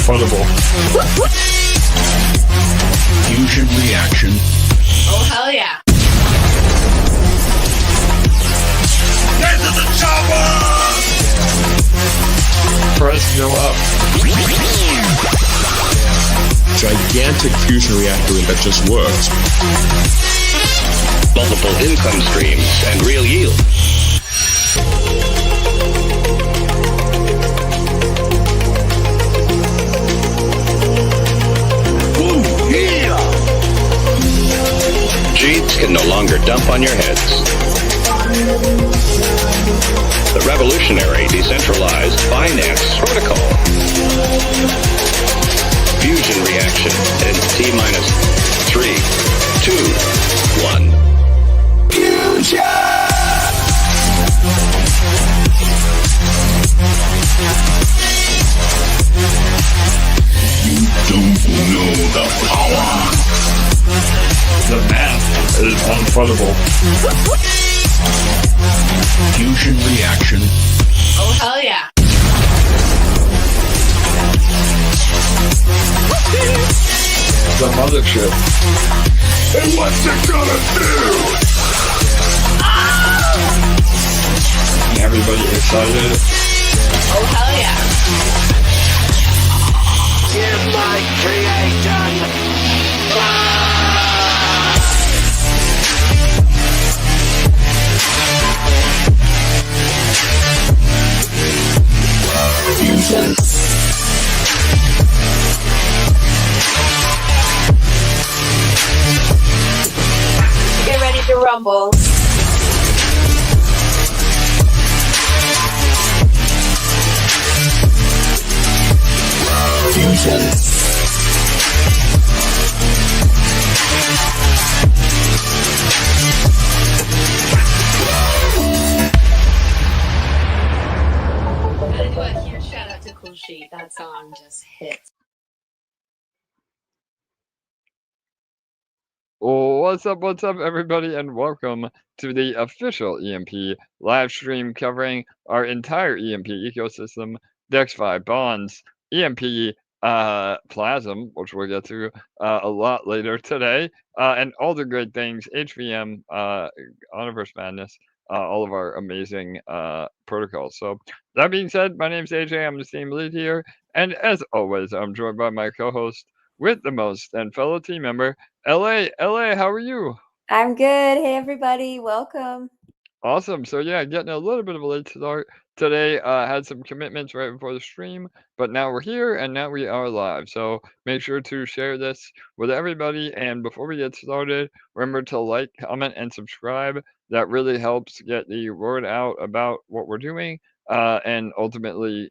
unfunnable. Fusion reaction. Oh, hell yeah. Get to the chopper! Press go up. Gigantic fusion reactor that just works. Multiple income streams and real yield. Ooh, yeah! Cheats can no longer dump on your heads. The revolutionary decentralized finance protocol. Fusion reaction in T-minus 3, 2, 1. Fusion! You don't know the power. The math is unfunnable. Fusion reaction. Oh, hell yeah. The mothership. And what's it gonna do? Everybody excited. Oh, hell yeah. Give my creation! Fusion. Get ready to rumble. Fusion. Gotta do a huge shout out to Cool Sheet. That song just hits. What's up, everybody, and welcome to the official EMP live stream covering our entire EMP ecosystem, DeFi, bonds, EMP, Plazm, which we'll get to a lot later today, and all the great things, HVM, Omniverse Madness, all of our amazing protocols. So that being said, my name's AJ, I'm the team lead here, and as always, I'm joined by my co-host with the most and fellow team member, LA, how are you? I'm good. Hey, everybody. Welcome. Awesome. So yeah, getting a little bit of a late start today. Had some commitments right before the stream, but now we're here and now we are live. So make sure to share this with everybody. And before we get started, remember to like, comment, and subscribe. That really helps get the word out about what we're doing, and ultimately,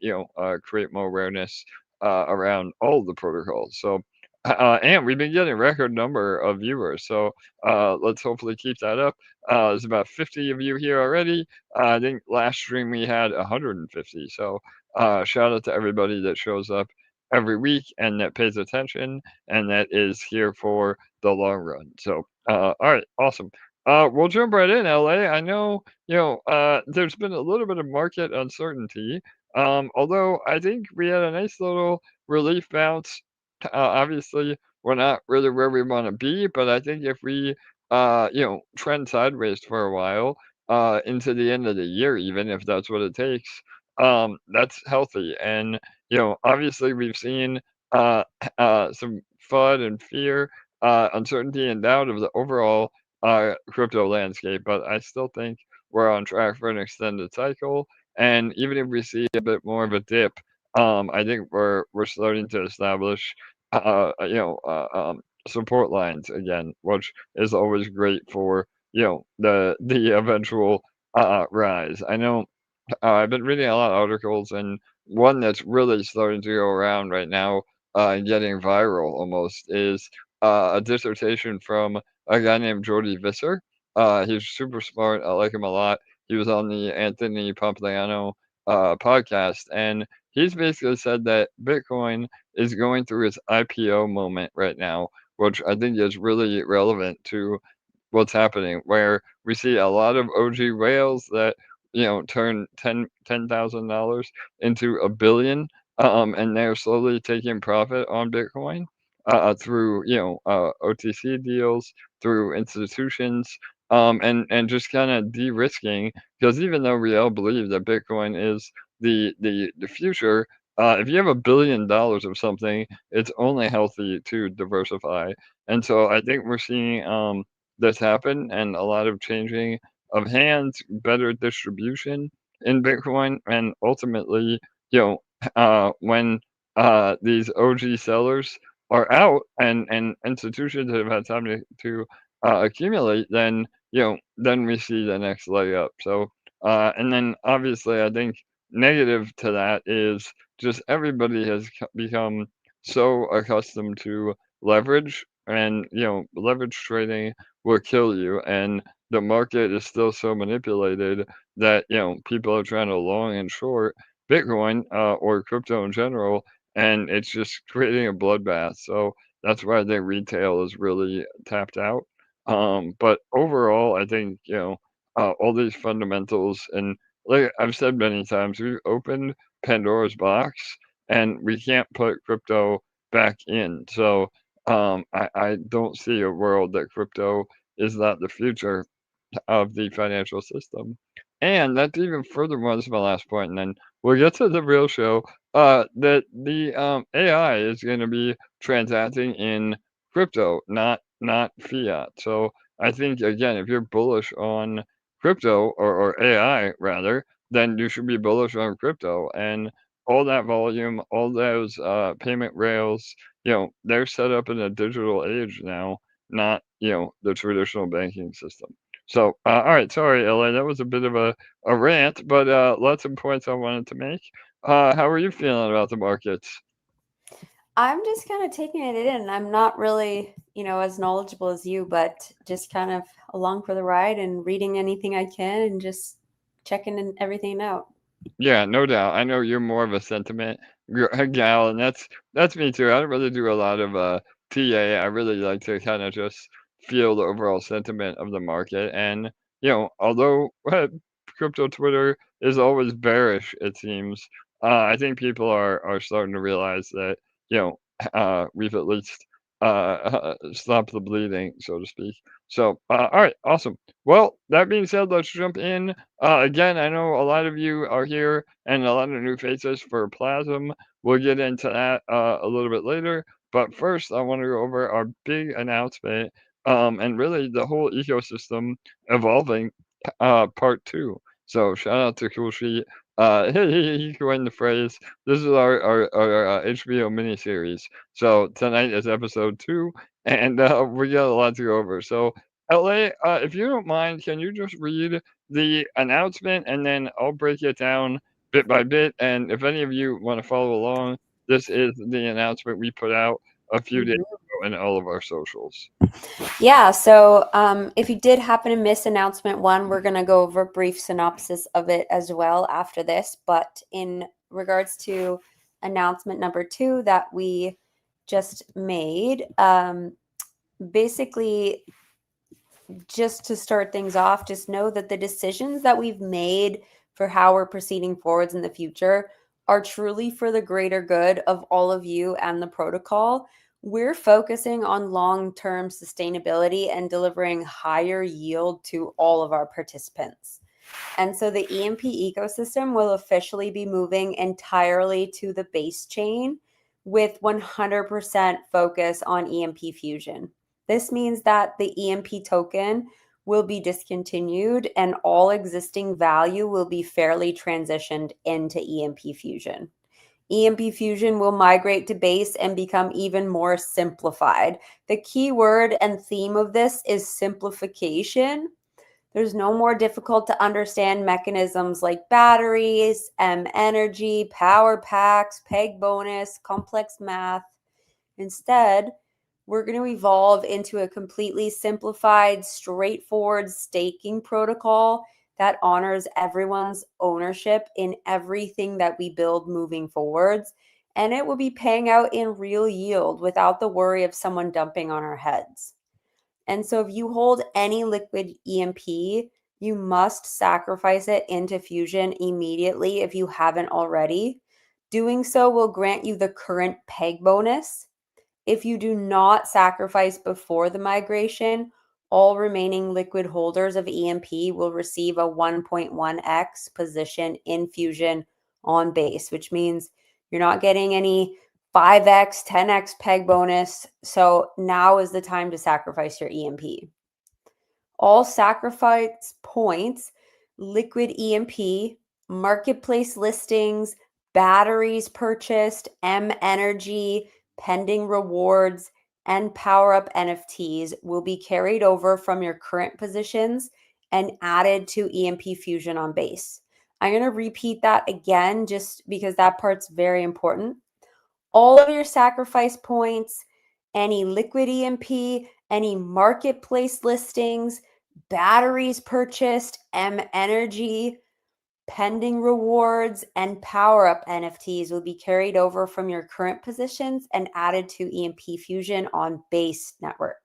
create more awareness around all the protocols. So. And we've been getting a record number of viewers, so let's hopefully keep that up. There's about 50 of you here already. I think last stream we had 150, so shout out to everybody that shows up every week and that pays attention and that is here for the long run. So, all right, awesome. We'll jump right in, LA. I know, there's been a little bit of market uncertainty, although I think we had a nice little relief bounce. Obviously, we're not really where we want to be, but I think if we, trend sideways for a while, into the end of the year, even if that's what it takes, that's healthy. And, obviously we've seen some FUD and fear, uncertainty and doubt of the overall crypto landscape, but I still think we're on track for an extended cycle. And even if we see a bit more of a dip, I think we're starting to establish, support lines again, which is always great for the eventual rise. I know I've been reading a lot of articles, and one that's really starting to go around right now, and getting viral almost, is a dissertation from a guy named Jordy Visser. He's super smart. I like him a lot. He was on the Anthony Pompliano podcast, and he's basically said that Bitcoin is going through its IPO moment right now, which I think is really relevant to what's happening, where we see a lot of OG whales that turn $10,000 into $1 billion, and they're slowly taking profit on Bitcoin through OTC deals, through institutions, and just kind of de-risking. Because even though we all believe that Bitcoin is the future, if you have $1 billion of something, it's only healthy to diversify. And so I think we're seeing this happen, and a lot of changing of hands, better distribution in Bitcoin, and ultimately, you know, when these OG sellers are out, and institutions have had time to accumulate, then we see the next leg up. So, and then obviously, I think negative to that is just everybody has become so accustomed to leverage, and leverage trading will kill you, and the market is still so manipulated that people are trying to long and short Bitcoin, or crypto in general, and it's just creating a bloodbath. So that's why I think retail is really tapped out. But overall, I think all these fundamentals, and like I've said many times, we've opened Pandora's box, and we can't put crypto back in. So I don't see a world that crypto is not the future of the financial system. And that's even furthermore, this is my last point, and then we'll get to the real show. That the AI is going to be transacting in crypto, not fiat. So I think again, if you're bullish on crypto, or AI rather, then you should be bullish on crypto, and all that volume, all those payment rails. They're set up in a digital age now, not the traditional banking system. So, all right, sorry, LA, that was a bit of a rant, but lots of points I wanted to make. How are you feeling about the markets? I'm just kind of taking it in. I'm not really, as knowledgeable as you, but just kind of along for the ride and reading anything I can and just checking everything out. Yeah, no doubt. I know you're more of a sentiment gal, and that's me too. I don't really do a lot of TA. I really like to kind of just feel the overall sentiment of the market. And although crypto Twitter is always bearish, it seems, I think people are starting to realize that we've at least stopped the bleeding, so to speak. So, all right, awesome. Well, that being said, let's jump in. Again, I know a lot of you are here, and a lot of new faces for Plazm. We'll get into that a little bit later. But first, I want to go over our big announcement, and really the whole ecosystem evolving, part two. So shout out to Cool Sheet. He coined the phrase. This is our HBO miniseries. So tonight is episode 2, and we got a lot to go over. So LA, if you don't mind, can you just read the announcement, and then I'll break it down bit by bit. And if any of you want to follow along, this is the announcement we put out a few days ago in all of our socials. Yeah, so if you did happen to miss announcement 1, we're going to go over a brief synopsis of it as well after this. But in regards to announcement number 2 that we just made, basically, just to start things off, just know that the decisions that we've made for how we're proceeding forwards in the future are truly for the greater good of all of you and the protocol. We're focusing on long-term sustainability and delivering higher yield to all of our participants. And so the EMP ecosystem will officially be moving entirely to the base chain with 100% focus on EMP Fusion. This means that the EMP token will be discontinued and all existing value will be fairly transitioned into EMP Fusion. EMP Fusion will migrate to base and become even more simplified. The key word and theme of this is simplification. There's no more difficult to understand mechanisms like batteries, energy, power packs, peg bonus, complex math. Instead, we're going to evolve into a completely simplified, straightforward staking protocol that honors everyone's ownership in everything that we build moving forwards. And it will be paying out in real yield without the worry of someone dumping on our heads. And so if you hold any liquid EMP, you must sacrifice it into Fusion immediately if you haven't already. Doing so will grant you the current peg bonus. If you do not sacrifice before the migration, all remaining liquid holders of EMP will receive a 1.1x position in Fusion on base, which means you're not getting any 5x, 10x peg bonus. So now is the time to sacrifice your EMP. All sacrifice points, liquid EMP, marketplace listings, batteries purchased, M Energy, pending rewards, and power up NFTs will be carried over from your current positions and added to EMP Fusion on base. I'm going to repeat that again just because that part's very important. All of your sacrifice points, any liquid EMP, any marketplace listings, batteries purchased, M Energy, pending rewards, and power up NFTs will be carried over from your current positions and added to EMP Fusion on base network.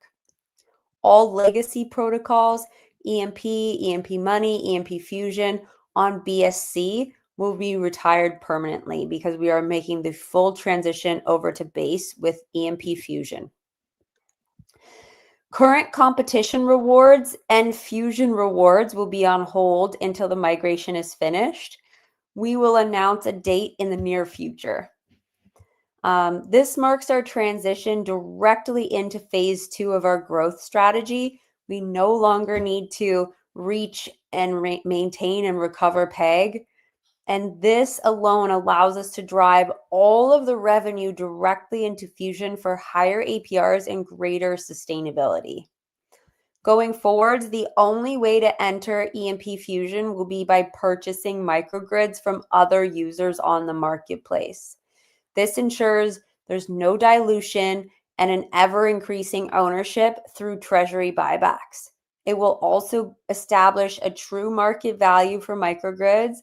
All legacy protocols, EMP, EMP Money, EMP Fusion on BSC will be retired permanently because we are making the full transition over to base with EMP Fusion. Current competition rewards and Fusion rewards will be on hold until the migration is finished. We will announce a date in the near future. This marks our transition directly into phase 2 of our growth strategy. We no longer need to reach and maintain and recover PEG. And this alone allows us to drive all of the revenue directly into Fusion for higher APRs and greater sustainability. Going forwards, the only way to enter EMP Fusion will be by purchasing microgrids from other users on the marketplace. This ensures there's no dilution and an ever-increasing ownership through treasury buybacks. It will also establish a true market value for microgrids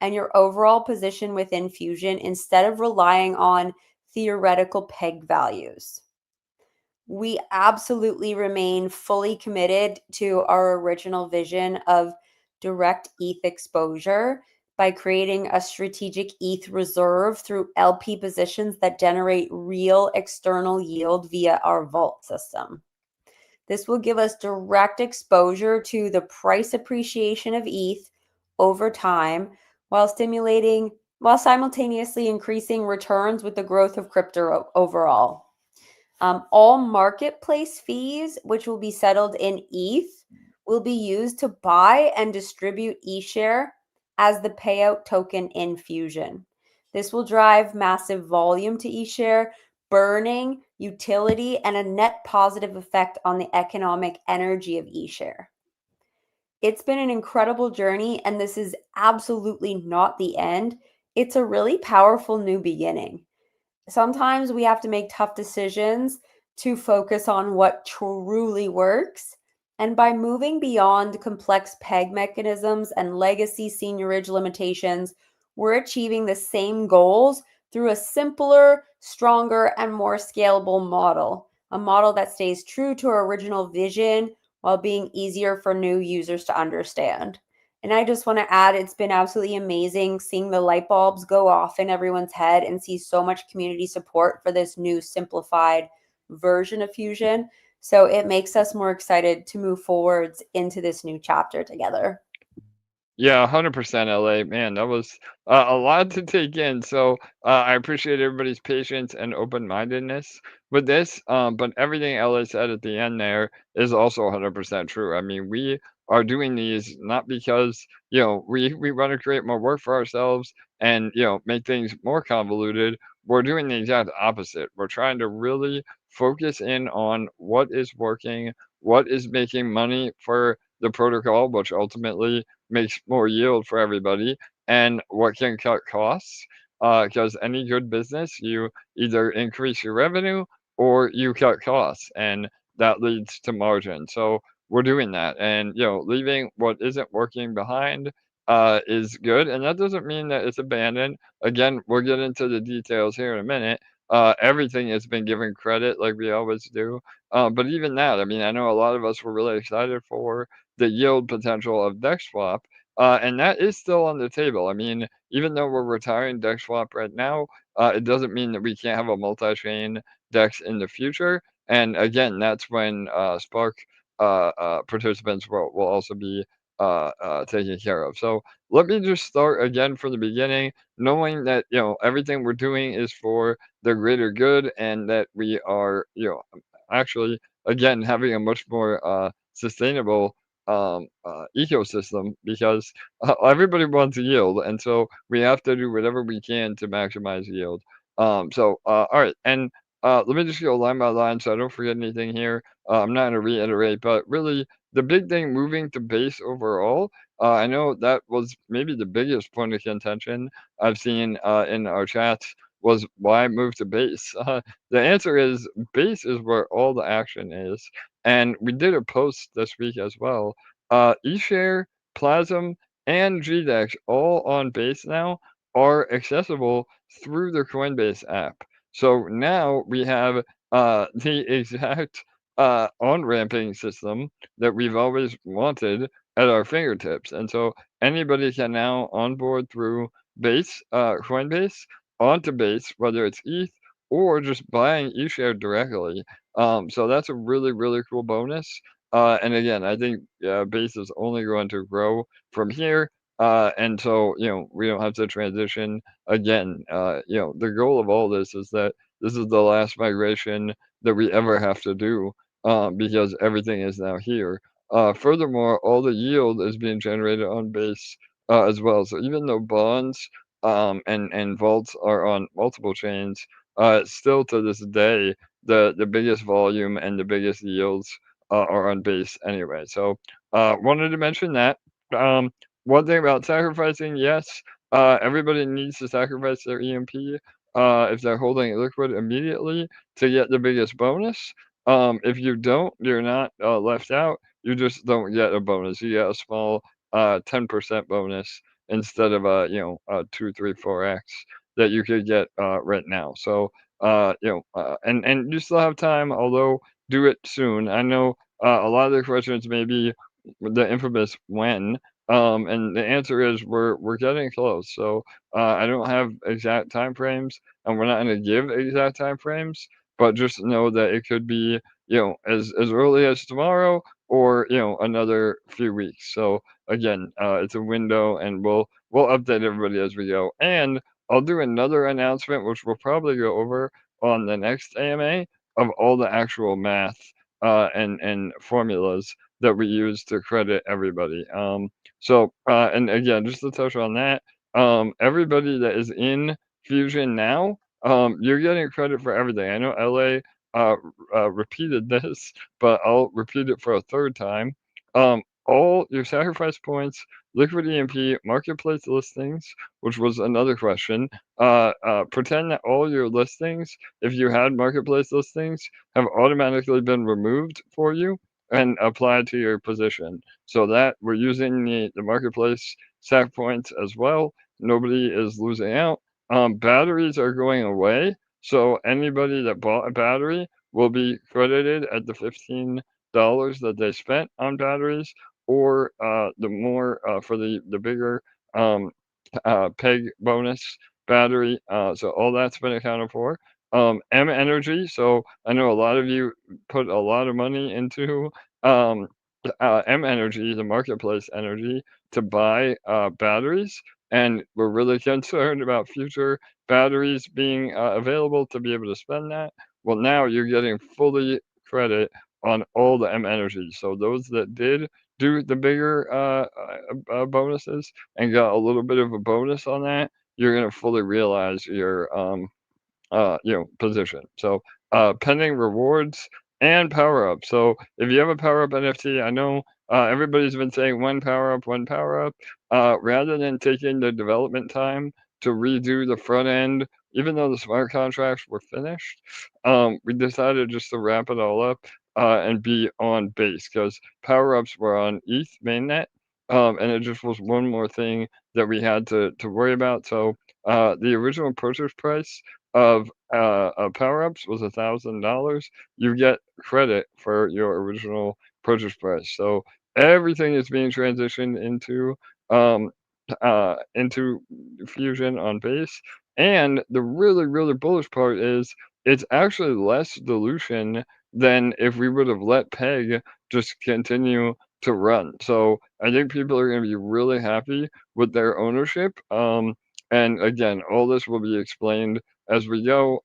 and your overall position within Fusion instead of relying on theoretical peg values. We absolutely remain fully committed to our original vision of direct ETH exposure by creating a strategic ETH reserve through LP positions that generate real external yield via our vault system. This will give us direct exposure to the price appreciation of ETH over time while simultaneously increasing returns with the growth of crypto overall. All marketplace fees, which will be settled in ETH, will be used to buy and distribute eShare as the payout token in Fusion. This will drive massive volume to eShare, burning, utility, and a net positive effect on the economic energy of eShare. It's been an incredible journey, and this is absolutely not the end. It's a really powerful new beginning. Sometimes we have to make tough decisions to focus on what truly works. And by moving beyond complex peg mechanisms and legacy seniorage limitations, we're achieving the same goals through a simpler, stronger, and more scalable model, a model that stays true to our original vision while being easier for new users to understand. And I just want to add, it's been absolutely amazing seeing the light bulbs go off in everyone's head and see so much community support for this new simplified version of Fusion. So it makes us more excited to move forwards into this new chapter together. Yeah, 100% LA. Man, that was a lot to take in. So I appreciate everybody's patience and open-mindedness with this. But everything LA said at the end there is also 100% true. I mean, we are doing these not because, we want to create more work for ourselves and, make things more convoluted. We're doing the exact opposite. We're trying to really focus in on what is working, what is making money for the protocol, which ultimately makes more yield for everybody, and what can cut costs. Because any good business, you either increase your revenue or you cut costs, and that leads to margin. So we're doing that, and leaving what isn't working behind is good, and that doesn't mean that it's abandoned. Again, we'll get into the details here in a minute. Everything has been given credit like we always do. But even that, I mean, I know a lot of us were really excited for the yield potential of NextSwap, and that is still on the table. I mean, even though we're retiring DEX swap right now, it doesn't mean that we can't have a multi-chain DEX in the future. And again, that's when Spark participants will also be taken care of. So let me just start again from the beginning, knowing that everything we're doing is for the greater good, and that we are actually again having a much more sustainable ecosystem, because everybody wants yield, and so we have to do whatever we can to maximize yield. All right, and let me just go line by line so I don't forget anything here. I'm not going to reiterate, but really the big thing moving to base overall, I know that was maybe the biggest point of contention I've seen in our chats, was why move to base? The answer is base is where all the action is. And we did a post this week as well. eShare, Plazm, and GDEX, all on base now, are accessible through the Coinbase app. So now we have the exact on-ramping system that we've always wanted at our fingertips. And so anybody can now onboard through Base, Coinbase, onto Base, whether it's ETH or just buying eShare directly. So that's a really, really cool bonus. And again, I think Base is only going to grow from here. And so, we don't have to transition again. The goal of all this is that this is the last migration that we ever have to do, because everything is now here. Furthermore, all the yield is being generated on Base as well. So even though bonds and vaults are on multiple chains, still to this day, the biggest volume and the biggest yields are on Base anyway. So wanted to mention that. One thing about sacrificing, yes, everybody needs to sacrifice their EMP if they're holding liquid immediately to get the biggest bonus. If you don't, you're not left out. You just don't get a bonus. You get a small 10% bonus instead of a 2, 3, 4x that you could get right now. So and you still have time, although do it soon. I know a lot of the questions may be the infamous when, and the answer is we're getting close. So I don't have exact time frames, and we're not going to give exact time frames, but just know that it could be as early as tomorrow, or another few weeks. So again, it's a window, and we'll update everybody as we go. And I'll do another announcement, which we'll probably go over on the next AMA, of all the actual math and formulas that we use to credit everybody. And again, just to touch on that, everybody that is in Fusion now, you're getting credit for everything. I know LA repeated this, but I'll repeat it for a third time. All your sacrifice points, liquid EMP, marketplace listings, which was another question. Pretend that all your listings, if you had marketplace listings, have automatically been removed for you and applied to your position. So that we're using the marketplace sac points as well. Nobody is losing out. Batteries are going away. So anybody that bought a battery will be credited at the $15 that they spent on batteries, or the more for the bigger peg bonus battery. So all that's been accounted for. M Energy. So I know a lot of you put a lot of money into um, M Energy, the marketplace energy, to buy batteries, and we're really concerned about future batteries being available to be able to spend that. Well, now you're getting fully credit on all the M Energy. So those that did do the bigger bonuses and got a little bit of a bonus on that, you're going to fully realize your position. So pending rewards and power up. So if you have a power up NFT, I know everybody's been saying one power up, one power up. Rather than taking the development time to redo the front end, even though the smart contracts were finished, we decided just to wrap it all up and be on base, because power ups were on ETH mainnet. And it just was one more thing that we had to worry about. So the original purchase price of power ups was $1,000. You get credit for your original purchase price. So everything is being transitioned into into Fusion on base. And the really, really bullish part is it's actually less dilution than if we would have let Peg just continue to run. So I think people are going to be really happy with their ownership. And again, all this will be explained as we go.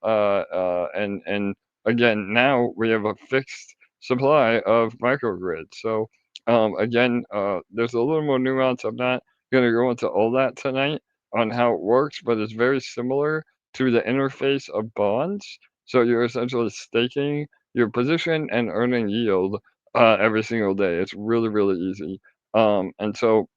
And again, now we have a fixed supply of microgrids. So again, there's a little more nuance. I'm not going to go into all that tonight on how it works, but it's very similar to the interface of bonds. So you're essentially staking your position and earning yield every single day. It's really, really easy. And so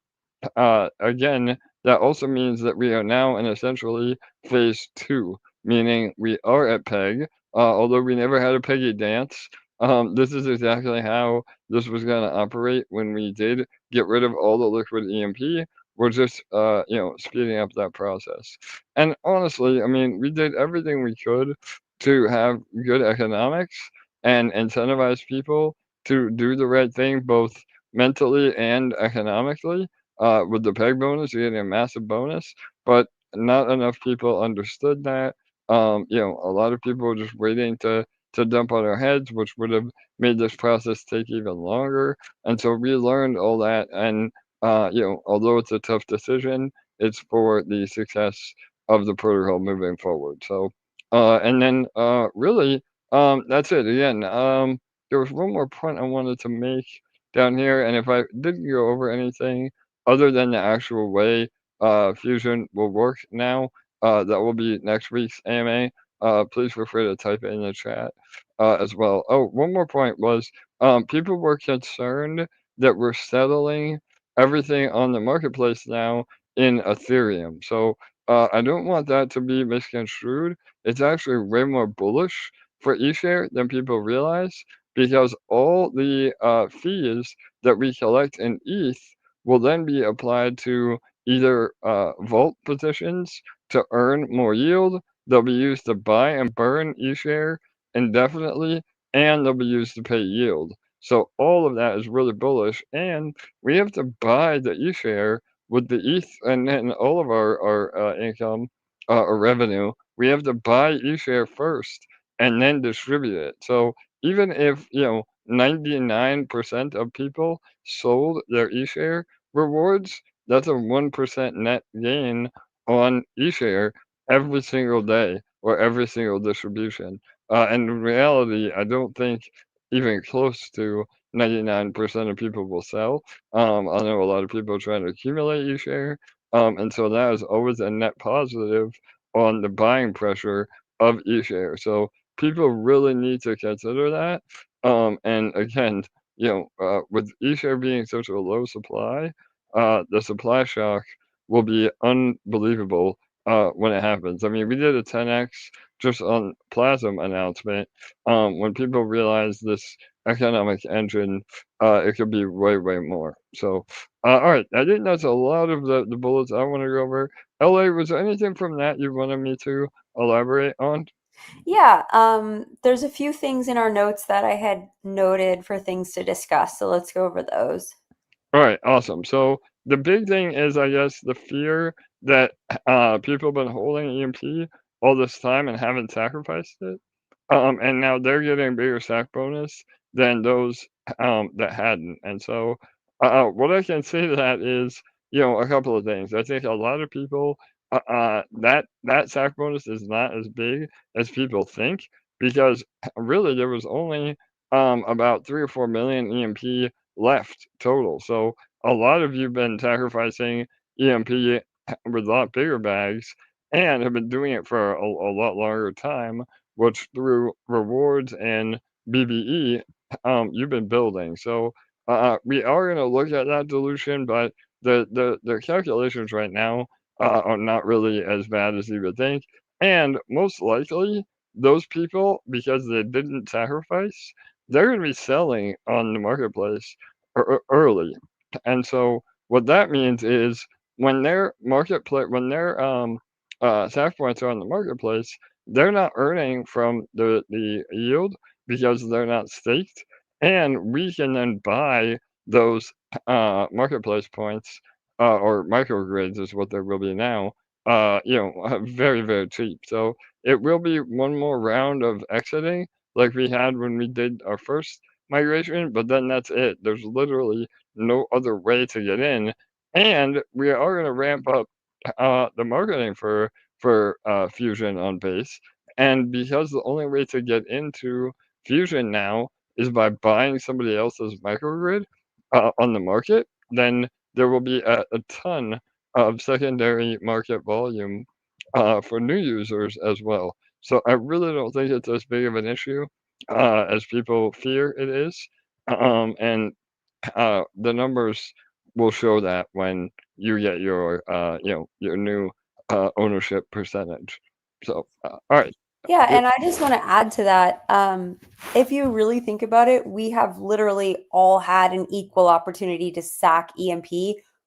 again, that also means that we are now in essentially phase two, meaning we are at peg, although we never had a peggy dance. This is exactly how this was going to operate when we did get rid of all the liquid EMP. We're just, speeding up that process. And honestly, I mean, we did everything we could to have good economics and incentivize people to do the right thing, both mentally and economically with the peg bonus, you're getting a massive bonus, but not enough people understood that. A lot of people were just waiting to dump on our heads, which would have made this process take even longer. And so we learned all that, and although it's a tough decision, it's for the success of the protocol moving forward. So, and then really, that's it. Again, there was one more point I wanted to make down here, and if I didn't go over anything other than the actual way Fusion will work now, that will be next week's AMA. Please feel free to type it in the chat as well. Oh, one more point was people were concerned that we're settling everything on the marketplace now in Ethereum. So I don't want that to be misconstrued. It's actually way more bullish for eShare than people realize because all the fees that we collect in ETH will then be applied to either vault positions to earn more yield. They'll be used to buy and burn eShare indefinitely, and they'll be used to pay yield. So all of that is really bullish, and we have to buy the eShare with the ETH and all of our income or revenue. We have to buy eShare first and then distribute it. So even if 99% of people sold their eShare rewards, that's a 1% net gain on eShare every single day or every single distribution. And in reality, I don't think even close to 99% of people will sell. I know a lot of people are trying to accumulate eShare. And so that is always a net positive on the buying pressure of eShare. So people really need to consider that. And again, with eShare being such a low supply, the supply shock will be unbelievable when it happens. I mean, we did a 10x just on Plazm announcement. When people realize this economic engine, it could be way, way more. So, all right, I think that's a lot of the bullets I want to go over. LA, was there anything from that you wanted me to elaborate on? Yeah, there's a few things in our notes that I had noted for things to discuss, so let's go over those. All right, awesome. So the big thing is, I guess, the fear that people have been holding EMP all this time and haven't sacrificed it. And now they're getting a bigger sack bonus than those that hadn't. And so, what I can say to that is, a couple of things. I think a lot of people that sack bonus is not as big as people think because really there was only about 3 or 4 million EMP left total. So a lot of you've been sacrificing EMP with a lot bigger bags and have been doing it for a lot longer time, which through rewards and BBE, you've been building. So we are going to look at that dilution, but the calculations right now are not really as bad as you would think. And most likely, those people, because they didn't sacrifice, they're going to be selling on the marketplace early. And so what that means is when their marketplace, when their SAF points are on the marketplace, they're not earning from the yield because they're not staked, and we can then buy those marketplace points or microgrids is what there will be now, very, very cheap. So it will be one more round of exiting like we had when we did our first migration, but then that's it. There's literally no other way to get in. And we are going to ramp up the marketing for Fusion on base. And because the only way to get into Fusion now is by buying somebody else's microgrid on the market, then there will be a ton of secondary market volume for new users as well. So I really don't think it's as big of an issue as people fear it is. And the numbers will show that when you get your new ownership percentage. So, all right. Yeah, It, and I just want to add to that. If you really think about it, we have literally all had an equal opportunity to sack EMP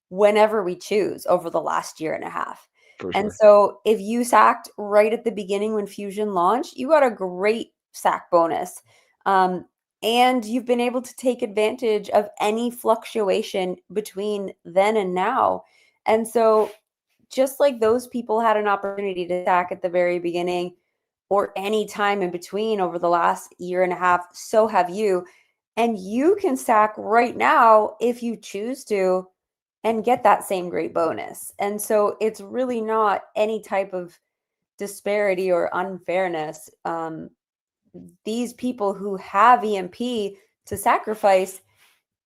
whenever we choose over the last year and a half. for And sure. so if you sacked right at the beginning when Fusion launched, you got a great sack bonus. Um, and you've been able to take advantage of any fluctuation between then and now. And so just like those people had an opportunity to sack at the very beginning, or any time in between over the last year and a half, so have you. And you can sack right now if you choose to and get that same great bonus. And so it's really not any type of disparity or unfairness. These people who have EMP to sacrifice,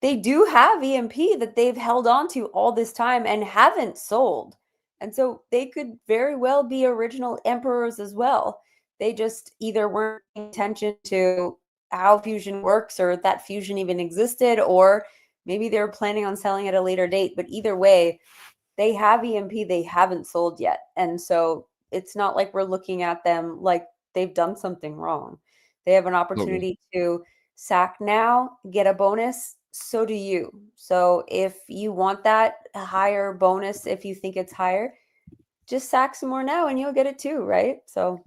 they do have EMP that they've held on to all this time and haven't sold. And so they could very well be original emperors as well. They just either weren't paying attention to how Fusion works or that Fusion even existed, or maybe they were planning on selling at a later date. But either way, they have EMP they haven't sold yet. And so it's not like we're looking at them like they've done something wrong. They have an Totally. opportunity to sack now, get a bonus. So do you. So if you want that higher bonus, if you think it's higher, just sack some more now and you'll get it too, right? So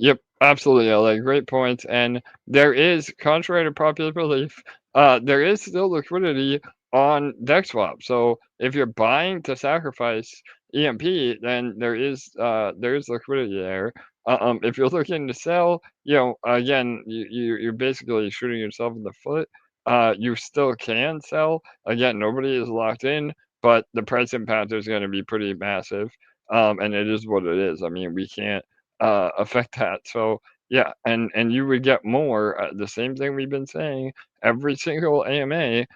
Yep, absolutely, like great points. And there is, contrary to popular belief, there is still liquidity on deck swap. So if you're buying to sacrifice EMP, then there is liquidity there. If you're looking to sell, again, you're basically shooting yourself in the foot. You still can sell. Again, nobody is locked in, but the price impact is going to be pretty massive. And it is what it is. I mean, we can't affect that. So yeah, and you would get more. The same thing we've been saying every single AMA.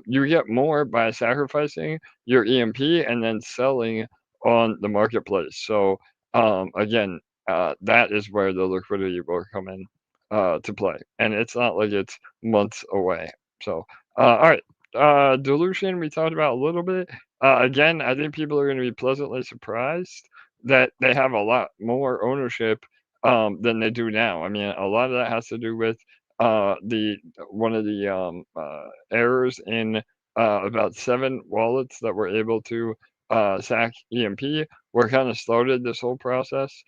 You get more by sacrificing your EMP and then selling on the marketplace. So again, that is where the liquidity will come in to play, and it's not like it's months away. So all right, dilution we talked about a little bit. Again, I think people are going to be pleasantly surprised that they have a lot more ownership than they do now. I mean, a lot of that has to do with the one of the errors in about 7 wallets that were able to sack EMP were kind of started this whole process.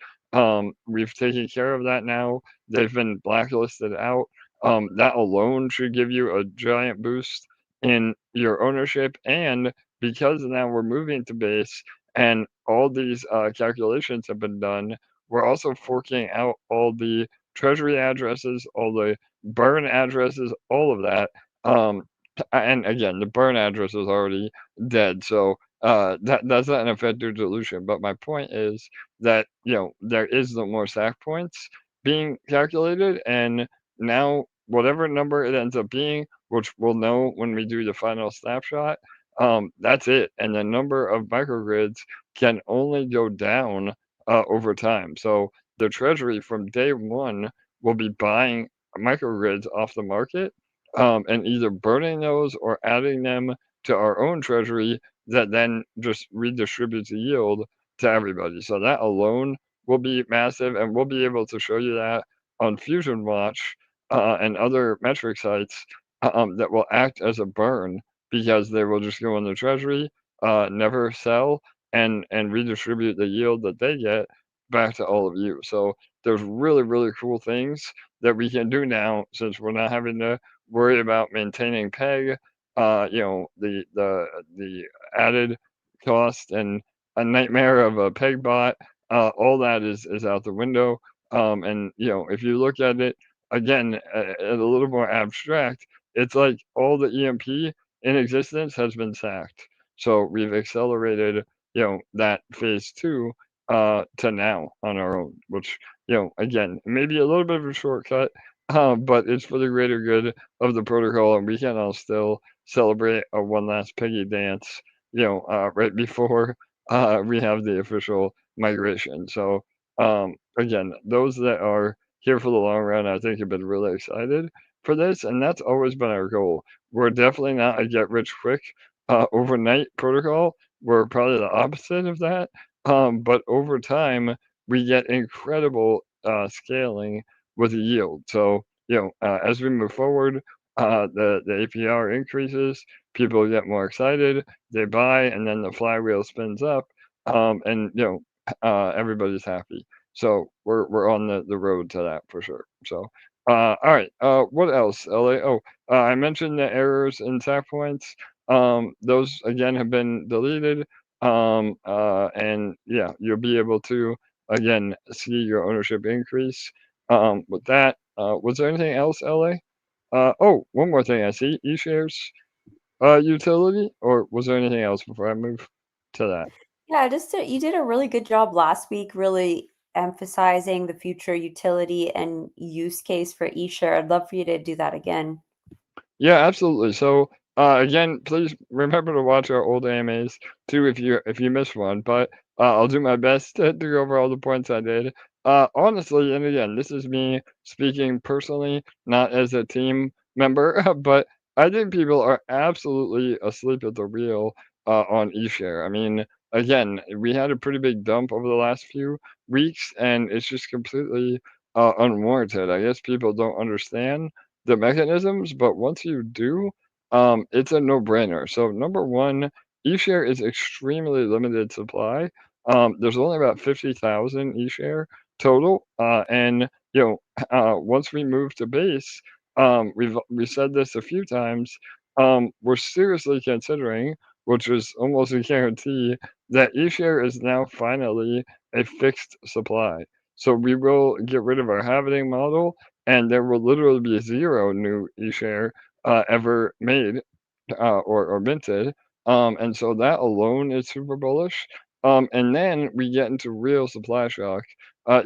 We've taken care of that now. They've been blacklisted out. That alone should give you a giant boost in your ownership. And because now we're moving to base, and all these calculations have been done, we're also forking out all the treasury addresses, all the burn addresses, all of that. And again, the burn address is already dead, so that doesn't affect your dilution. But my point is that there is no more sack points being calculated, and now whatever number it ends up being, which we'll know when we do the final snapshot, that's it. And the number of microgrids can only go down over time. So the treasury from day one will be buying microgrids off the market and either burning those or adding them to our own treasury that then just redistributes the yield to everybody. So that alone will be massive, and we'll be able to show you that on Fusion Watch and other metric sites that will act as a burn because they will just go in the treasury, never sell, and redistribute the yield that they get back to all of you. So there's really, really cool things that we can do now since we're not having to worry about maintaining peg. The added cost and a nightmare of a peg bot, all that is out the window. And if you look at it again at a little more abstract, it's like all the EMP in existence has been sacked. So we've accelerated, that phase two to now on our own, which, again, maybe a little bit of a shortcut, but it's for the greater good of the protocol, and we can all still celebrate a one last piggy dance, right before we have the official migration. So, again, those that are here for the long run, I think have been really excited for this, and that's always been our goal. We're definitely not a get rich quick overnight protocol. We're probably the opposite of that. But over time, we get incredible scaling with yield. So, as we move forward, the APR increases, people get more excited, they buy, and then the flywheel spins up, and everybody's happy. So we're on the road to that for sure. So all right, what else, LA? Oh, I mentioned the errors and tap points. Those again have been deleted. And yeah, you'll be able to again see your ownership increase. With that, was there anything else, LA? Oh, one more thing I see, eShares utility, or was there anything else before I move to that? Yeah, you did a really good job last week, really emphasizing the future utility and use case for eShare. I'd love for you to do that again. Yeah, absolutely. So again, please remember to watch our old AMAs too if you missed one. But I'll do my best to go over all the points I did. Honestly, and again, this is me speaking personally, not as a team member, but I think people are absolutely asleep at the wheel on eShare. I mean, again, we had a pretty big dump over the last few weeks, and it's just completely unwarranted. I guess people don't understand the mechanisms, but once you do, it's a no-brainer. So number one, eShare is extremely limited supply. There's only about 50,000 eShare total, and once we move to base, we said this a few times. We're seriously considering, which is almost a guarantee, that eShare is now finally a fixed supply. So we will get rid of our halvening model, and there will literally be zero new eShare ever made or minted. And so that alone is super bullish. And then we get into real supply shock.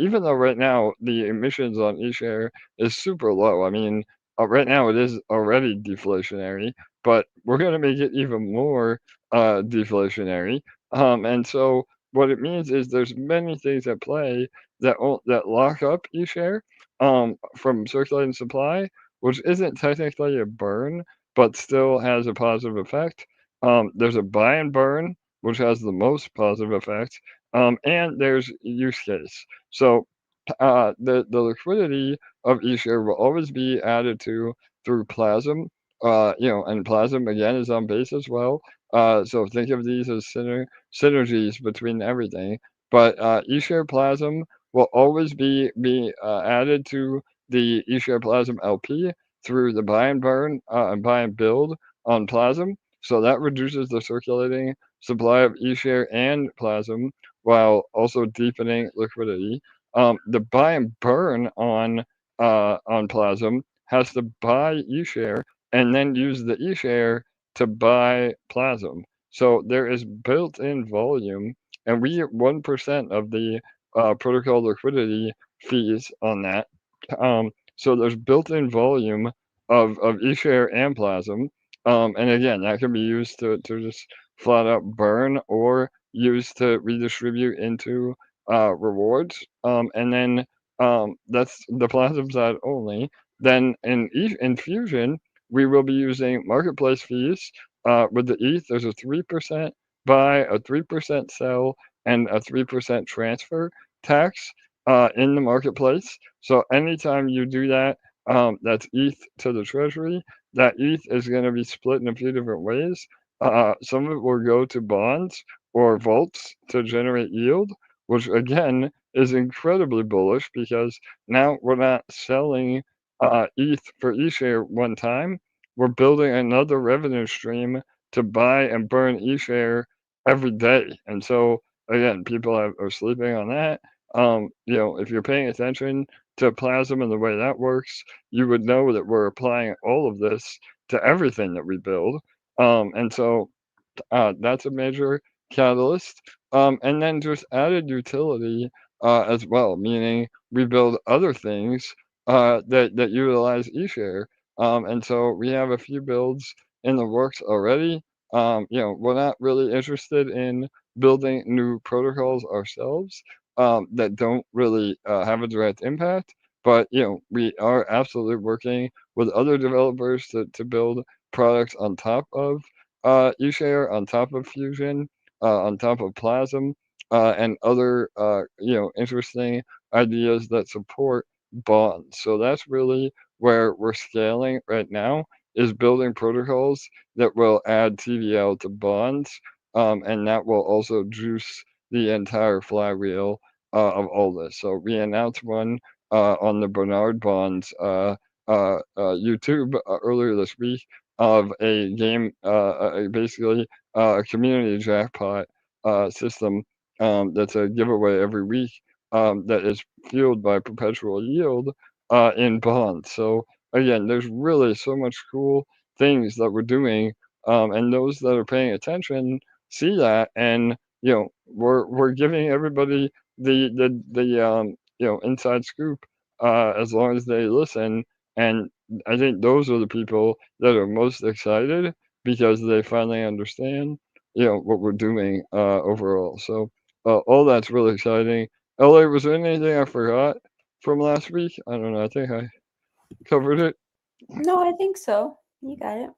Even though right now the emissions on eShare is super low. I mean, right now it is already deflationary, but we're going to make it even more deflationary. And so what it means is there's many things at play that lock up eShare from circulating supply, which isn't technically a burn, but still has a positive effect. There's a buy and burn, which has the most positive effect, and there's use case. So the liquidity of eShare will always be added to through Plazm. And Plazm again is on base as well. So think of these as synergies between everything. But eShare Plazm will always be added to the eShare Plazm LP through the buy and burn and buy and build on Plazm. So that reduces the circulating supply of eShare and Plazm while also deepening liquidity. The buy and burn on Plazm has to buy eShare and then use the eShare to buy Plazm. So there is built-in volume, and we get 1% of the protocol liquidity fees on that. So there's built-in volume of eShare and Plazm. And again, that can be used to just flat out burn or used to redistribute into rewards. And then that's the Plazm side only. Then in Fusion, we will be using marketplace fees. With the ETH, there's a 3% buy, a 3% sell, and a 3% transfer tax in the marketplace. So anytime you do that, that's ETH to the treasury. That ETH is going to be split in a few different ways. Some of it will go to bonds or vaults to generate yield, which again is incredibly bullish because now we're not selling ETH for eShare one time. We're building another revenue stream to buy and burn eShare every day. And so again, people are sleeping on that. If you're paying attention to Plasm and the way that works, you would know that we're applying all of this to everything that we build. And so that's a major catalyst. And then just added utility as well, meaning we build other things that utilize eShare. And so we have a few builds in the works already. We're not really interested in building new protocols ourselves that don't really have a direct impact. But we are absolutely working with other developers to build products on top of eShare, on top of Fusion, on top of Plazm, and other interesting ideas that support bonds. So that's really where we're scaling right now is building protocols that will add TVL to bonds, and that will also juice the entire flywheel of all this. So we announced one on the Bernard Bonds YouTube earlier this week of a game, basically a community jackpot system that's a giveaway every week that is fueled by perpetual yield in bonds. So again, there's really so much cool things that we're doing, and those that are paying attention see that, and we're giving everybody the inside scoop as long as they listen. And I think those are the people that are most excited because they finally understand, what we're doing overall. So all that's really exciting. LA, was there anything I forgot from last week? I don't know. I think I covered it. No, I think so. You got it.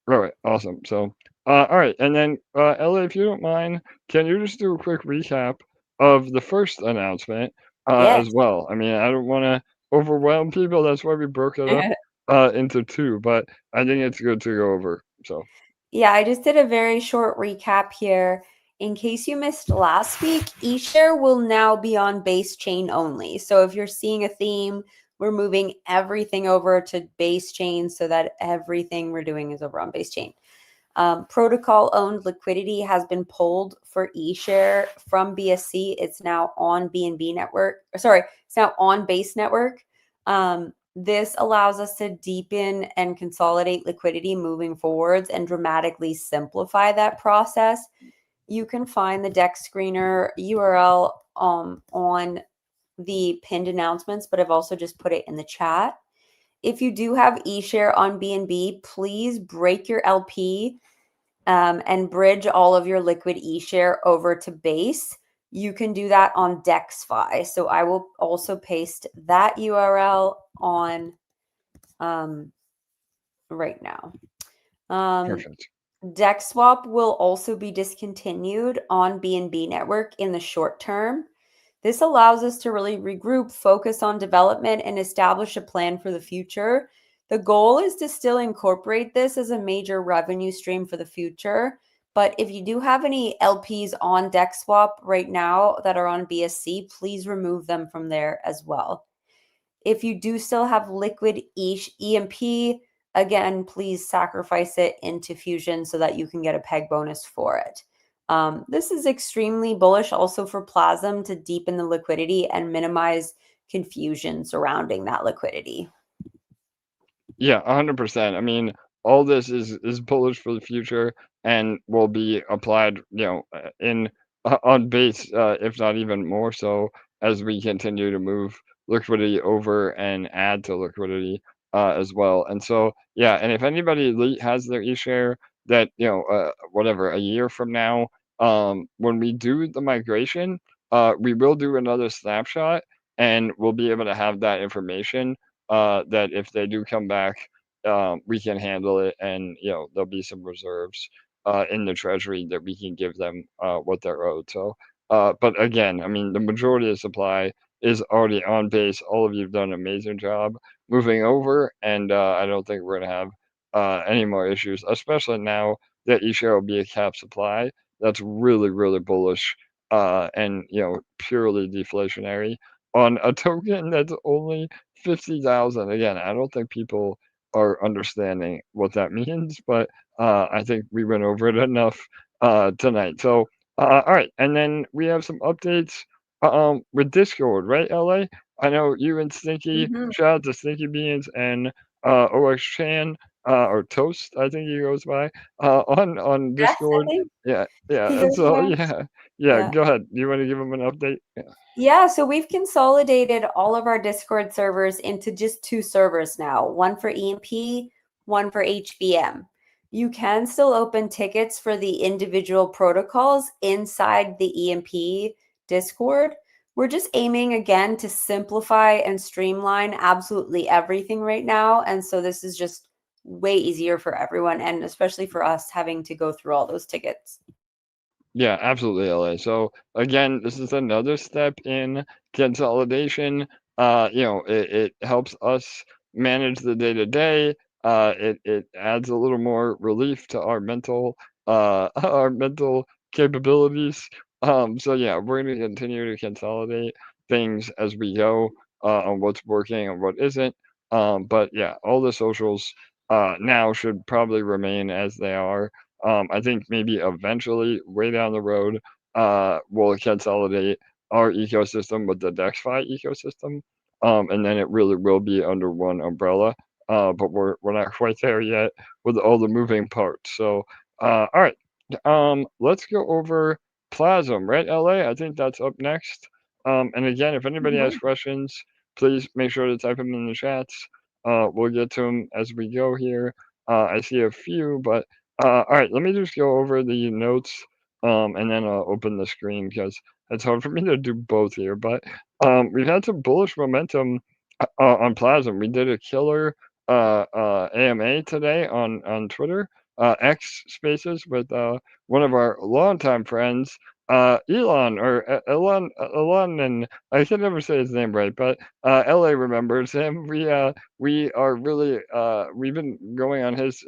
All right, awesome. So, all right, and then LA, if you don't mind, can you just do a quick recap of the first announcement Yes. as well? I mean, I don't want to overwhelm people. That's why we broke it up into two, but I think it's good to go over. So, Yeah, I just did a very short recap here. In case you missed last week, eShare will now be on base chain only. So if you're seeing a theme, we're moving everything over to base chain so that everything we're doing is over on base chain. Protocol owned liquidity has been pulled for eShare from BSC. It's now on BNB network. Sorry, it's now on base network. This allows us to deepen and consolidate liquidity moving forwards and dramatically simplify that process. You can find the deck screener URL on the pinned announcements, but I've also just put it in the chat. If you do have eShare on BNB, please break your LP and bridge all of your liquid eShare over to base. You can do that on DexFi. So I will also paste that URL on right now. perfect. DexSwap will also be discontinued on BNB network in the short term. This allows us to really regroup, focus on development, and establish a plan for the future. The goal is to still incorporate this as a major revenue stream for the future. But if you do have any LPs on DexSwap right now that are on BSC, please remove them from there as well. If you do still have liquid EMP, again, please sacrifice it into Fusion so that you can get a peg bonus for it. This is extremely bullish also for Plazm to deepen the liquidity and minimize confusion surrounding that liquidity. Yeah, 100%. I mean, all this is bullish for the future and will be applied, in on base, if not even more so, as we continue to move liquidity over and add to liquidity as well. And so, yeah, and if anybody has their eShare that, whatever, a year from now, when we do the migration, we will do another snapshot and we'll be able to have that information that if they do come back, we can handle it, and there'll be some reserves in the treasury that we can give them what they're owed. So, but again, I mean, the majority of supply is already on base. All of you've done an amazing job moving over, and I don't think we're gonna have any more issues, especially now that eShare will be a cap supply. That's really, really bullish, and purely deflationary on a token that's only 50,000. Again, I don't think people are understanding what that means, but I think we went over it enough tonight. So, all right, and then we have some updates with Discord, right, LA? I know you and Stinky. Mhm. Shout out to Stinky Beans and OX Chan or Toast, I think he goes by on Yes, I Discord. think Yeah, he yeah. And goes so by. yeah. Yeah. Go ahead. You want to give him an update? Yeah. Yeah, so we've consolidated all of our Discord servers into just two servers now, one for EMP, one for HBM. You can still open tickets for the individual protocols inside the EMP Discord. We're just aiming again to simplify and streamline absolutely everything right now. And so this is just way easier for everyone, and especially for us having to go through all those tickets. Yeah, absolutely, LA. So again, this is another step in consolidation. It helps us manage the day to day. It adds a little more relief to our mental our mental capabilities. So yeah, we're going to continue to consolidate things as we go on what's working and what isn't. But yeah, all the socials now should probably remain as they are. I think maybe eventually, way down the road, we'll consolidate our ecosystem with the DexFi ecosystem, and then it really will be under one umbrella. But we're not quite there yet with all the moving parts. So, all right, let's go over Plazm, right, LA? I think that's up next. And again, if anybody has Mhm. questions, please make sure to type them in the chats. We'll get to them as we go here. I see a few, but all right, let me just go over the notes, and then I'll open the screen because it's hard for me to do both here. But we've had some bullish momentum on Plazm. We did a killer AMA today on Twitter, X Spaces with one of our longtime friends, Elon or Elon, and I can never say his name right, but LA remembers him. We are really we've been going on his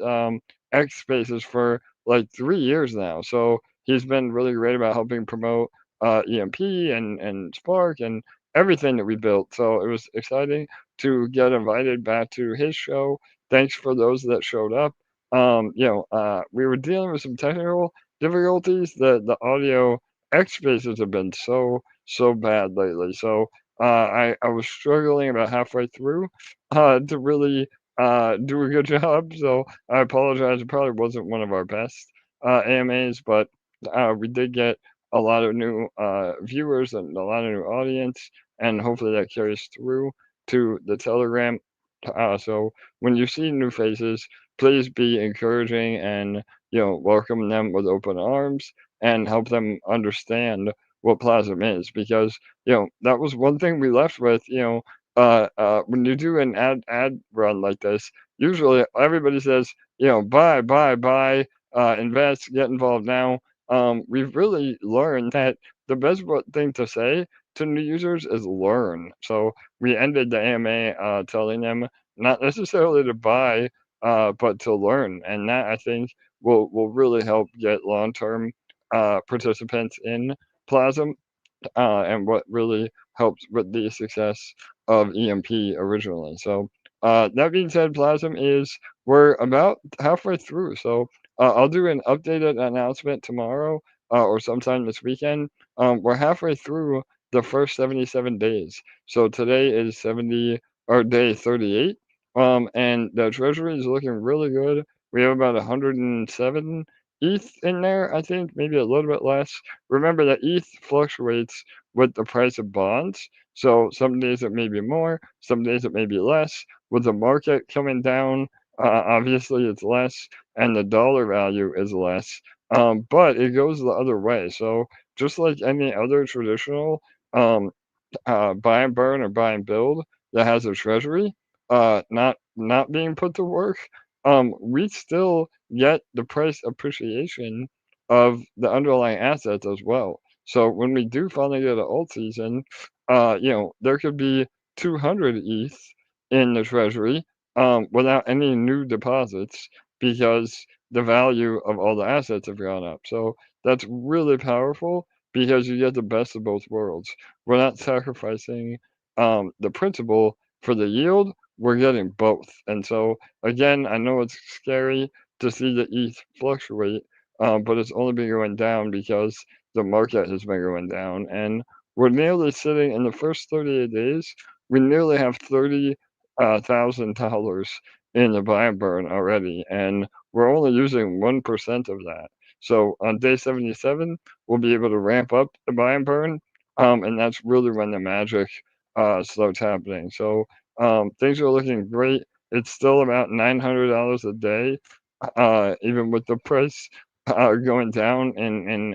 X Spaces for like 3 years now. So he's been really great about helping promote EMP and Spark and everything that we built. So it was exciting to get invited back to his show. Thanks for those that showed up. We were dealing with some technical difficulties. The audio X Spaces have been so bad lately. So I was struggling about halfway through to really do a good job. So I apologize. It probably wasn't one of our best AMAs, but we did get a lot of new viewers and a lot of new audience, and hopefully that carries through to the Telegram. So when you see new faces, please be encouraging and welcome them with open arms and help them understand what Plasm is, because that was one thing we left with. When you do an ad run like this, usually everybody says, buy, invest, get involved now. We've really learned that the best thing to say to new users is learn. So we ended the AMA telling them not necessarily to buy, but to learn, and that I think will really help get long term participants in Plasm, and what really helped with the success of EMP originally. So that being said, Plasm is we're about halfway through. So I'll do an updated announcement tomorrow or sometime this weekend. We're halfway through the first 77 days. So today is 70 or day 38. And the treasury is looking really good. We have about 107 ETH in there, I think, maybe a little bit less. Remember that ETH fluctuates with the price of bonds. So some days it may be more, some days it may be less. With the market coming down, obviously it's less, and the dollar value is less. But it goes the other way. So just like any other traditional um, buy and burn or buy and build that has a treasury, not being put to work, we still get the price appreciation of the underlying assets as well. So when we do finally get an alt season, there could be 200 ETH in the treasury without any new deposits because the value of all the assets have gone up. So that's really powerful because you get the best of both worlds. We're not sacrificing the principal for the yield. We're getting both. And so again, I know it's scary to see the ETH fluctuate, but it's only been going down because the market has been going down. And we're nearly sitting in the first 38 days, we nearly have $30,000 in the buy and burn already, and we're only using 1% of that. So on day 77, we'll be able to ramp up the buy and burn, and that's really when the magic starts happening. So things are looking great. It's still about $900 a day, even with the price going down in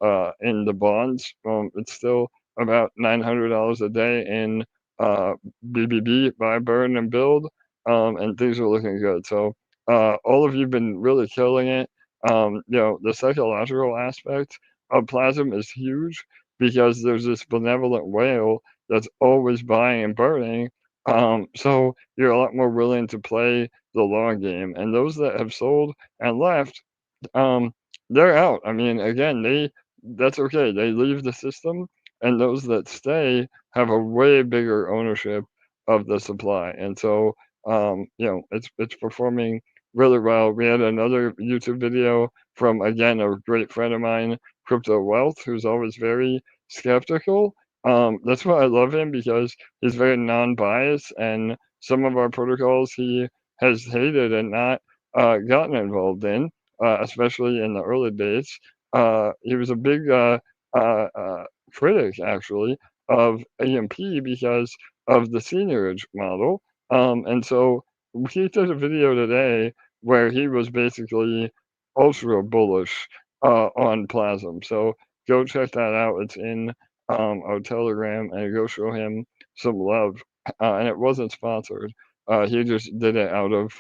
the bonds. It's still about $900 a day in BBB, buy, burn, and build, and things are looking good. So all of you've been really killing it. The psychological aspect of Plazm is huge because there's this benevolent whale that's always buying and burning. So you're a lot more willing to play the long game. And those that have sold and left, um, they're out. I mean, again, that's okay. They leave the system, and those that stay have a way bigger ownership of the supply. And so, it's performing really well. We had another YouTube video from, again, a great friend of mine, Crypto Wealth, who's always very skeptical. That's why I love him, because he's very non-biased, and some of our protocols he has hated and not gotten involved in, especially in the early days. He was a big critic, actually, of EMP because of the seniorage model. And so he did a video today where he was basically ultra bullish on Plazm. So go check that out. It's in our Telegram, and go show him some love. And it wasn't sponsored. He just did it out of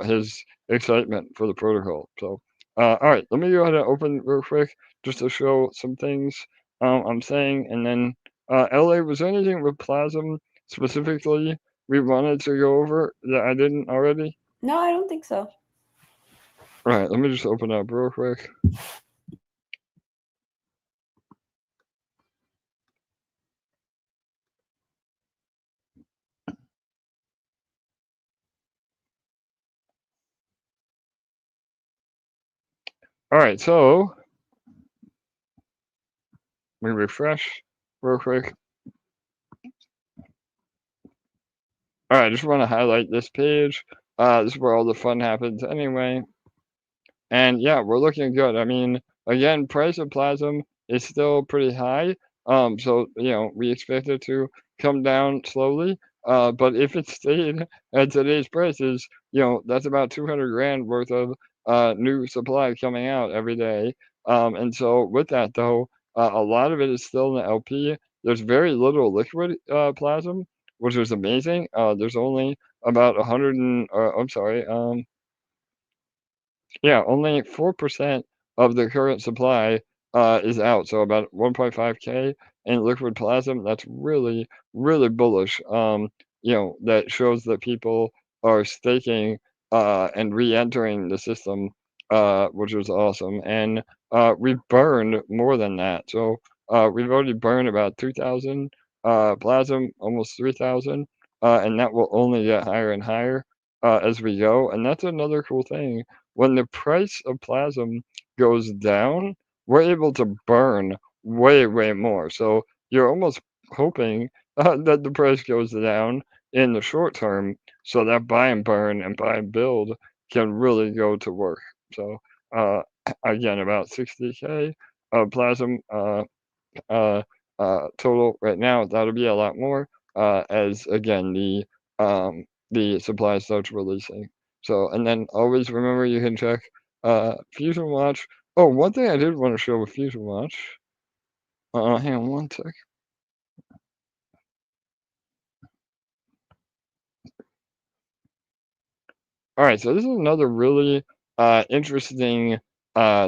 his excitement for the protocol. So all right, let me go ahead and open real quick just to show some things I'm saying, and then LA, was there anything with Plazm specifically we wanted to go over that I didn't already? No, I don't think so. All right, let me just open up real quick. All right, so let me refresh real quick. All right, I just want to highlight this page. This is where all the fun happens anyway. And yeah, we're looking good. I mean, again, price of Plazm is still pretty high. So we expect it to come down slowly. But if it stayed at today's prices, that's about 200 grand worth of new supply coming out every day. And so with that though, a lot of it is still in the LP. There's very little liquid Plazm, which is amazing. There's only about 100 and, I'm sorry, yeah, only 4% of the current supply is out, so about 1.5K in liquid Plazm. That's really, really bullish. That shows that people are staking and re-entering the system, which is awesome. And we've burned more than that. So we've already burned about 2,000 Plazm, almost 3,000, and that will only get higher and higher as we go. And that's another cool thing. When the price of Plazm goes down, we're able to burn way, way more. So you're almost hoping that the price goes down in the short term, so that buy and burn and buy and build can really go to work. So again, about 60K of Plazm total right now. That'll be a lot more as again the supply starts releasing. So, and then always remember you can check Fusion Watch. Oh, one thing I did want to show with Fusion Watch. Hang on one sec. All right, so this is another really interesting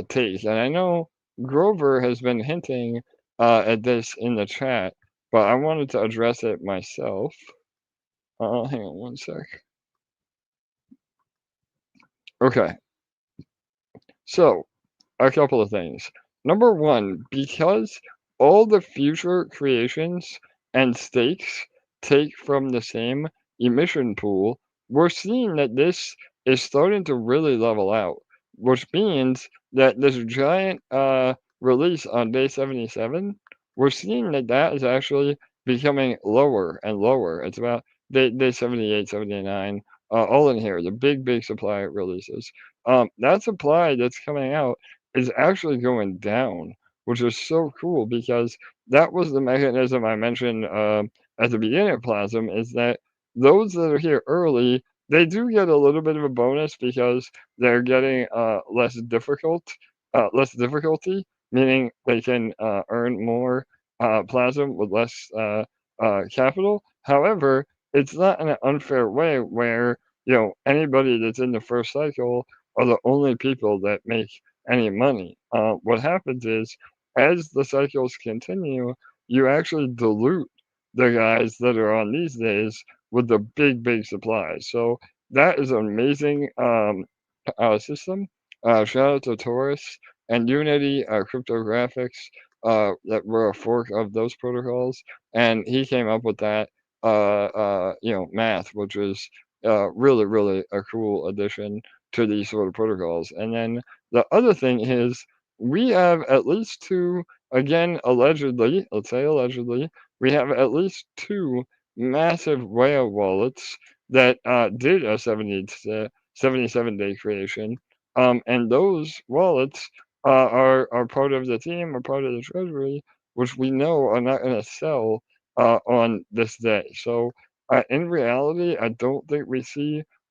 take, and I know Grover has been hinting at this in the chat, but I wanted to address it myself. Hang on one sec. Okay, so a couple of things. Number one, because all the future creations and stakes take from the same emission pool, we're seeing that this is starting to really level out. which means that this giant release on day 77, we're seeing that that is actually becoming lower and lower. It's about day 78, 79, all in here, the big supply releases. That supply that's coming out is actually going down, which is so cool because that was the mechanism I mentioned at the beginning of Plazm, is that those that are here early, they do get a little bit of a bonus because they're getting less difficulty, meaning they can earn more Plazm with less capital. However, it's not in an unfair way where anybody that's in the first cycle are the only people that make any money. What happens is, as the cycles continue, you actually dilute the guys that are on these days with the big supplies. So that is an amazing system. Shout out to Taurus and Unity Cryptographics that were a fork of those protocols, and he came up with that math, which is really a cool addition to these sort of protocols. And then the other thing is we have at least two, again allegedly, let's say allegedly, we have at least two massive whale wallets that did a 77-day creation. And those wallets are part of the team, are part of the treasury, which we know are not going to sell on this day. So in reality, I don't think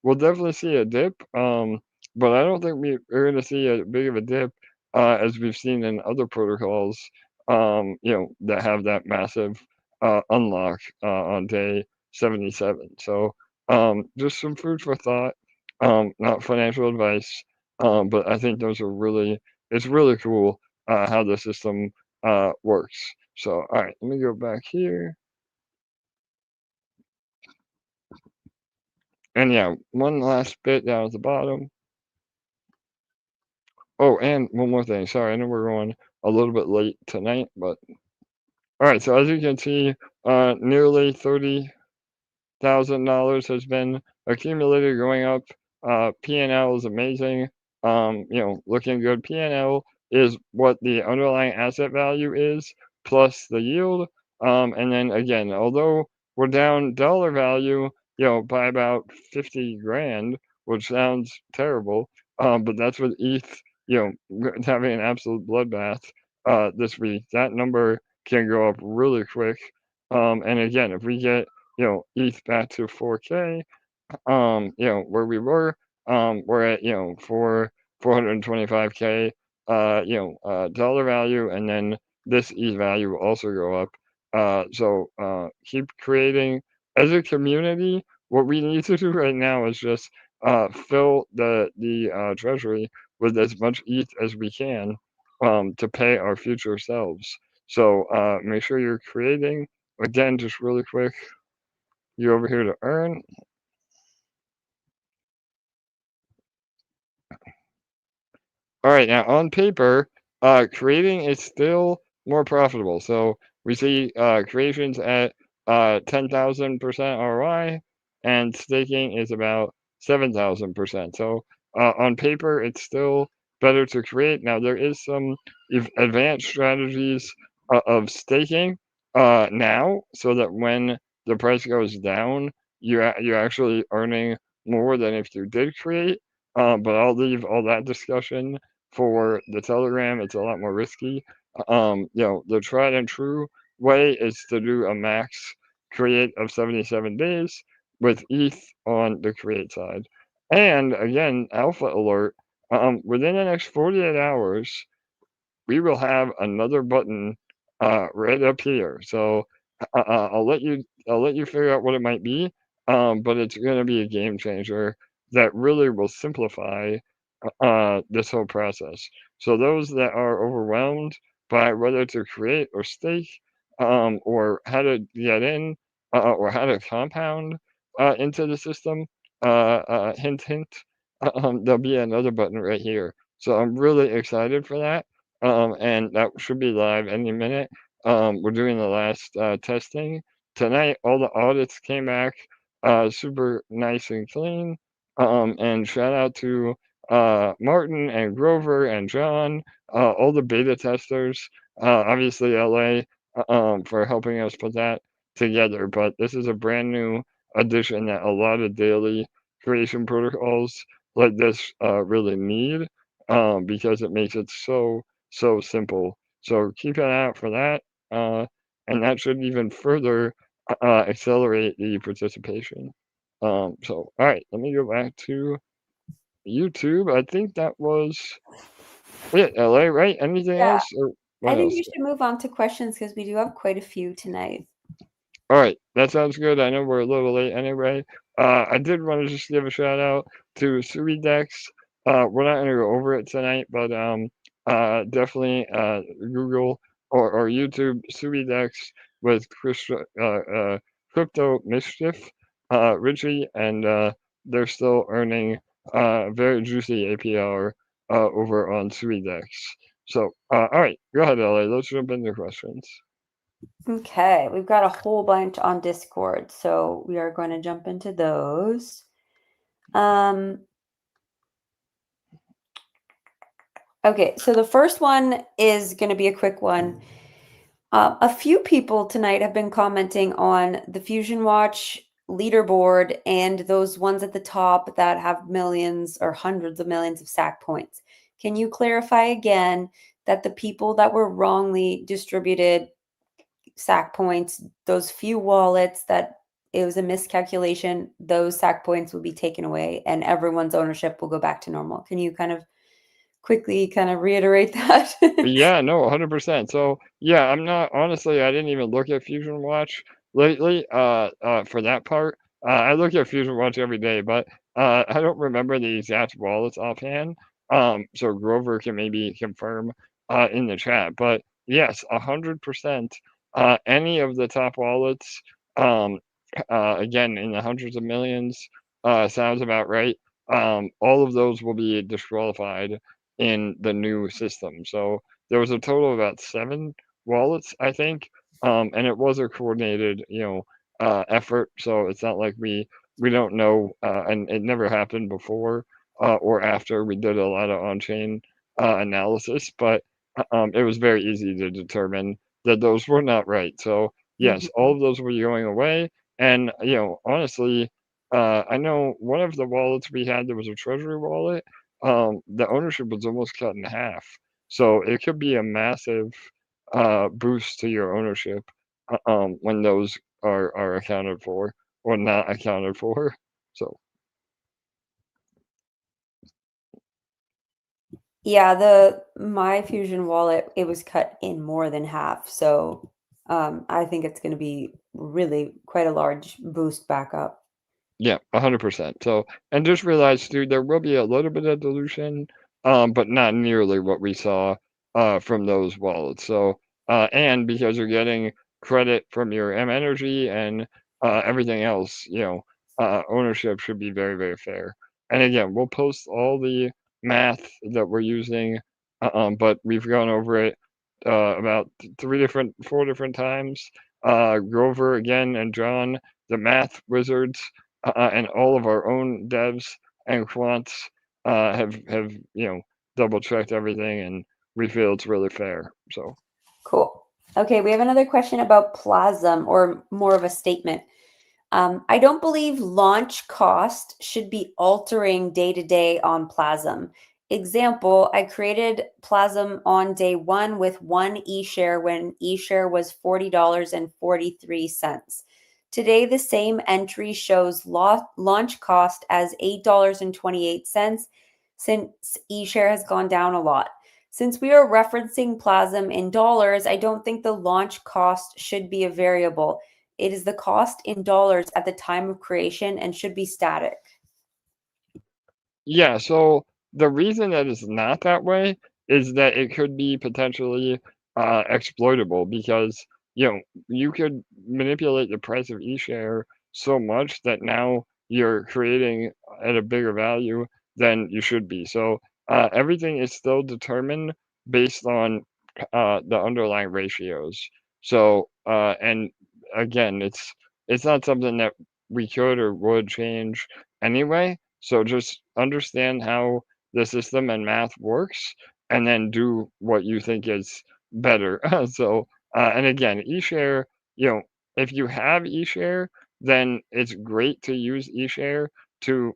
we'll definitely see a dip, but I don't think we're going to see a big of a dip as we've seen in other protocols, that have that massive unlock on day 77. So just some food for thought, not financial advice, but I think it's really cool how the system works. So, all right, let me go back here. And yeah, one last bit down at the bottom. Oh, and one more thing. Sorry, I know we're going a little bit late tonight, but all right. So as you can see, nearly $30,000 has been accumulated, going up. P&L is amazing. Looking good. P&L is what the underlying asset value is plus the yield. And then again, although we're down dollar value, by about 50 grand, which sounds terrible, but that's with ETH, having an absolute bloodbath this week. That number can go up really quick. And again, if we get ETH back to 4K, where we were, we're at, 425K, dollar value, and then this ETH value will also go up. So keep creating as a community. What we need to do right now is just fill the treasury with as much ETH as we can to pay our future selves. So make sure you're creating. Again, just really quick, you over here to earn. All right, now on paper, creating is still more profitable. So we see creations at 10,000% ROI, and staking is about 7,000%. So on paper, it's still better to create. Now there is some advanced strategies of staking now, so that when the price goes down, you're actually earning more than if you did create. But I'll leave all that discussion for the Telegram. It's a lot more risky. The tried and true way is to do a max create of 77 days with ETH on the create side. And again, alpha alert, within the next 48 hours, we will have another button right up here. So I'll let you figure out what it might be, but it's going to be a game changer that really will simplify this whole process. So those that are overwhelmed by whether to create or stake, or how to get in, or how to compound into the system, hint, there'll be another button right here. So I'm really excited for that, and that should be live any minute. We're doing the last testing tonight. All the audits came back super nice and clean. And shout out to Martin and Grover and John, all the beta testers, obviously LA, for helping us put that together. But this is a brand new addition that a lot of daily creation protocols like this really need, because it makes it so simple. So keep an eye out for that, and that should even further accelerate the participation. So all right, let me go back to YouTube. I think that was it. LA, right? Anything Yeah, else or I what think else? we should move on to questions because we do have quite a few tonight. All right, that sounds good. I know we're a little late anyway. I did want to just give a shout out to Sui Dex. We're not gonna go over it tonight, but definitely Google or YouTube Sui Dex with Crypto Mischief, Richie, and they're still earning very juicy APR over on Sui Dex. So all right, go ahead, LA. Let's jump into questions. Okay, we've got a whole bunch on Discord, so we are going to jump into those. Okay, so the first one is going to be a quick one. A few people tonight have been commenting on the Fusion Watch leaderboard and those ones at the top that have millions or hundreds of millions of SAC points. Can you clarify again that the people that were wrongly distributed SAC points, those few wallets that it was a miscalculation, those SAC points will be taken away and everyone's ownership will go back to normal? Can you kind of quickly kind of reiterate that? Yeah, no, 100%. So, yeah, I'm not honestly, I didn't even look at Fusion Watch lately, for that part. I look at Fusion Watch every day, but I don't remember the exact wallets offhand. So Grover can maybe confirm in the chat. But yes, 100%. Any of the top wallets, um, again, in the hundreds of millions, sounds about right. All of those will be disqualified in the new system. So there was a total of about 7 wallets, I think, and it was a coordinated, effort. So it's not like we don't know, and it never happened before or after we did a lot of on-chain analysis, but it was very easy to determine that those were not right. So yes, all Mhm. of those were going away, and honestly, I know one of the wallets we had, there was a treasury wallet, the ownership was almost cut in half. So it could be a massive boost to your ownership when those are accounted for or not accounted for. So Yeah, the my Fusion wallet, it was cut in more than half. So I think it's going to be really quite a large boost back up. yeah, 100%. So and just realize, dude, there will be a little bit of dilution, but not nearly what we saw from those wallets. So and because you're getting credit from your M Energy and everything else, ownership should be very, very fair. And again, we'll post all the math that we're using, but we've gone over it about 4 different times. Grover again and John, the math wizards, and all of our own devs and quants have double checked everything, and we feel it's really fair. So Cool. Okay, we have another question about Plazm, or more of a statement. I don't believe launch cost should be altering day to day on Plazm. Example, I created Plazm on day 1 with 1 eShare when eShare was $40.43. Today, the same entry shows launch cost as $8.28 since eShare has gone down a lot. Since we are referencing Plazm in dollars, I don't think the launch cost should be a variable. It is the cost in dollars at the time of creation and should be static. yeah, so the reason that it's not that way is that it could be potentially exploitable because you could manipulate the price of eShare so much that now you're creating at a bigger value than you should be. So everything is still determined based on the underlying ratios. So and again, it's not something that we could or would change anyway. So just understand how the system and math works, and then do what you think is better. So, and again, eShare, you know, if you have eShare, then it's great to use eShare to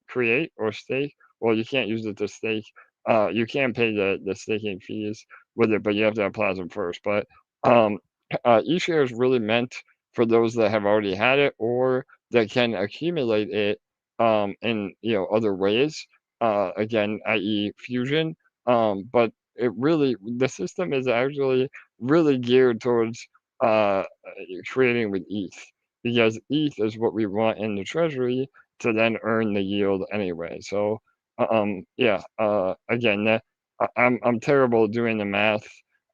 create or stake. Well, you can't use it to stake. You can pay the staking fees with it, but you have to have Plazm first. But um, eShare is really meant for those that have already had it or that can accumulate it in other ways. Again, i.e., Fusion. But the system is actually really geared towards uh, creating with ETH because ETH is what we want in the treasury to then earn the yield anyway. So yeah, again, I'm terrible doing the math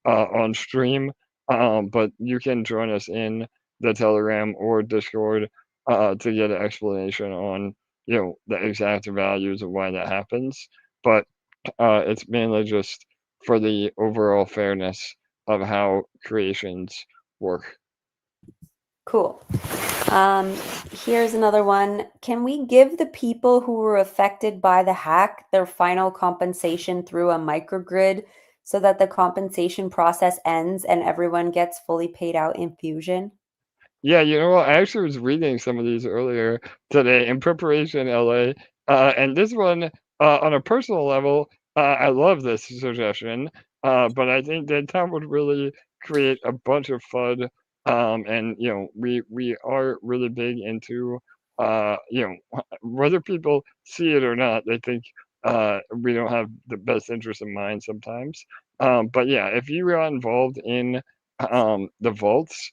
on stream, but you can join us in the Telegram or Discord to get an explanation on the exact values of why that happens. But it's mainly just for the overall fairness of how creations work. Cool. Here's another one. Can we give the people who were affected by the hack their final compensation through a microgrid so that the compensation process ends and everyone gets fully paid out in Fusion? Yeah, you know what? I actually was reading some of these earlier today in preparation, LA. And this one, on a personal level, I love this suggestion. But I think that that would really create a bunch of FUD. And we are really big into whether people see it or not, they think we don't have the best interest in mind sometimes. But yeah, if you are involved in the vaults,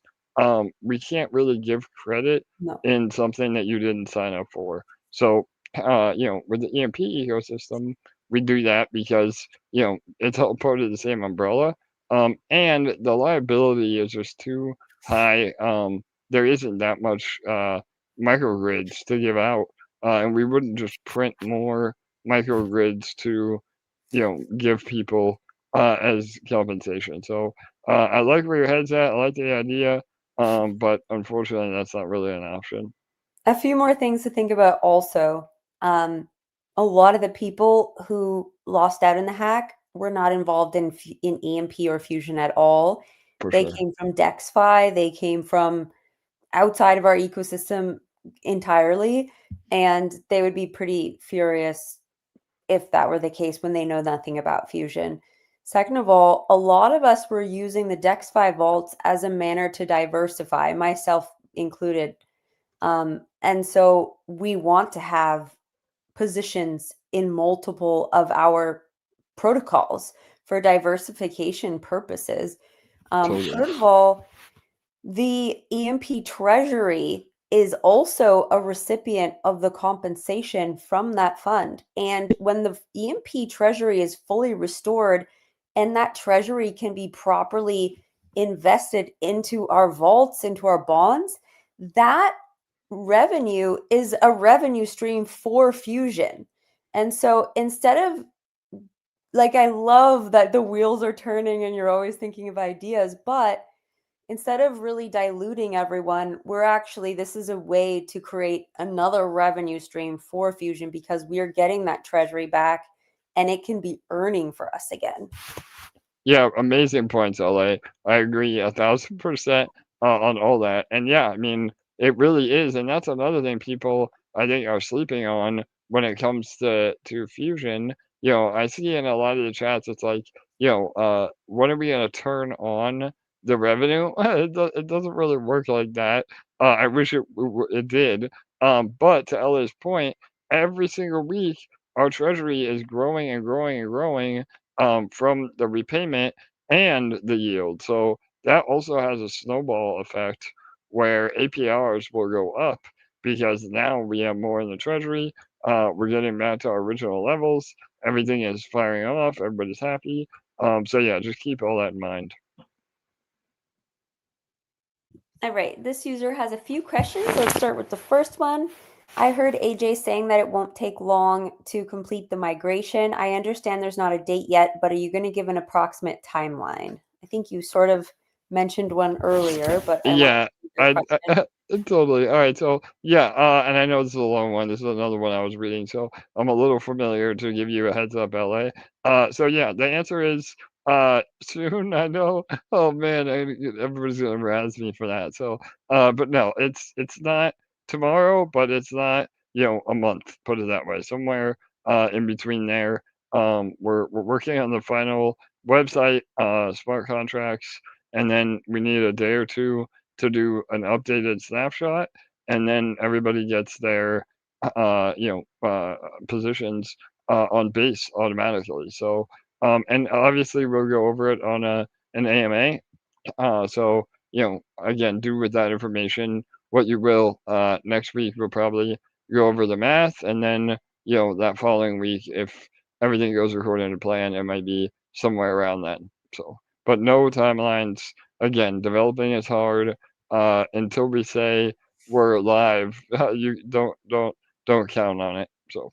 we can't really give credit No. in something that you didn't sign up for. So, with the EMP ecosystem, we do that because, it's all part of the same umbrella. And the liability is just too high. There isn't that much microgrids to give out. And we wouldn't just print more microgrids to, give people as compensation. So I like where your head's at. I like the idea. But unfortunately, that's not really an option. A few more things to think about also. A lot of the people who lost out in the hack were not involved in EMP or Fusion at all. For They sure. came from DexFi. They came from outside of our ecosystem entirely, and they would be pretty furious if that were the case when they know nothing about Fusion. Second of all, a lot of us were using the DexFi vaults as a manner to diversify, myself included. And so we want to have positions in multiple of our protocols for diversification purposes. Totally. Third of all, the EMP Treasury is also a recipient of the compensation from that fund. And when the EMP Treasury is fully restored and that Treasury can be properly invested into our vaults, into our bonds, that revenue is a revenue stream for Fusion. And so instead of I love that the wheels are turning and you're always thinking of ideas, but instead of really diluting everyone, this is a way to create another revenue stream for Fusion because we are getting that treasury back and it can be earning for us again. Yeah, amazing points, LA. I agree 1,000% on all that. And yeah, I mean, it really is. And that's another thing people I think are sleeping on when it comes to Fusion. I see in a lot of the chats, it's like, when are we going to turn on the revenue? It doesn't really work like that. I wish it did. But to LA's point, every single week, our treasury is growing and growing and growing from the repayment and the yield. So that also has a snowball effect where APRs will go up because now we have more in the treasury. We're getting back to our original levels. Everything is firing off. Everybody's happy. So yeah, just keep all that in mind. All right, this user has a few questions. Let's start with the first one. I heard AJ saying that it won't take long to complete the migration. I understand there's not a date yet, but are you going to give an approximate timeline? I think you sort of mentioned one earlier, but Yeah, I Totally. All right. So yeah, and I know this is a long one. This is another one I was reading, so I'm a little familiar to give you a heads up, LA. So yeah, the answer is soon. I know. Oh man, everybody's gonna razz me for that. So, but no, it's not tomorrow, but it's not a month. Put it that way. Somewhere in between there. We're working on the final website, smart contracts, and then we need a day or two to do an updated snapshot, and then everybody gets their positions on base automatically. So and obviously we'll go over it on an AMA. So again, do with that information what you will. Next week we'll probably go over the math, and then that following week, if everything goes according to plan, it might be somewhere around then. So, but no timelines. Again, developing is hard. Until we say we're live, you don't count on it. So.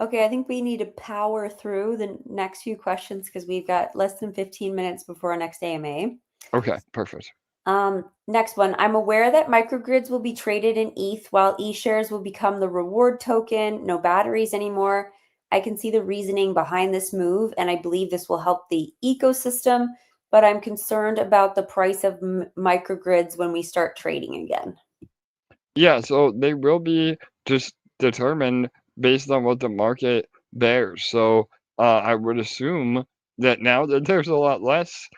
Okay, I think we need to power through the next few questions because we've got less than 15 minutes before our next AMA. Okay, perfect. Next one. I'm aware that microgrids will be traded in ETH while eShares will become the reward token, no batteries anymore. I can see the reasoning behind this move, and I believe this will help the ecosystem, but I'm concerned about the price of microgrids when we start trading again. Yeah, so they will be just determined based on what the market bears. So I would assume that now that there's a lot less,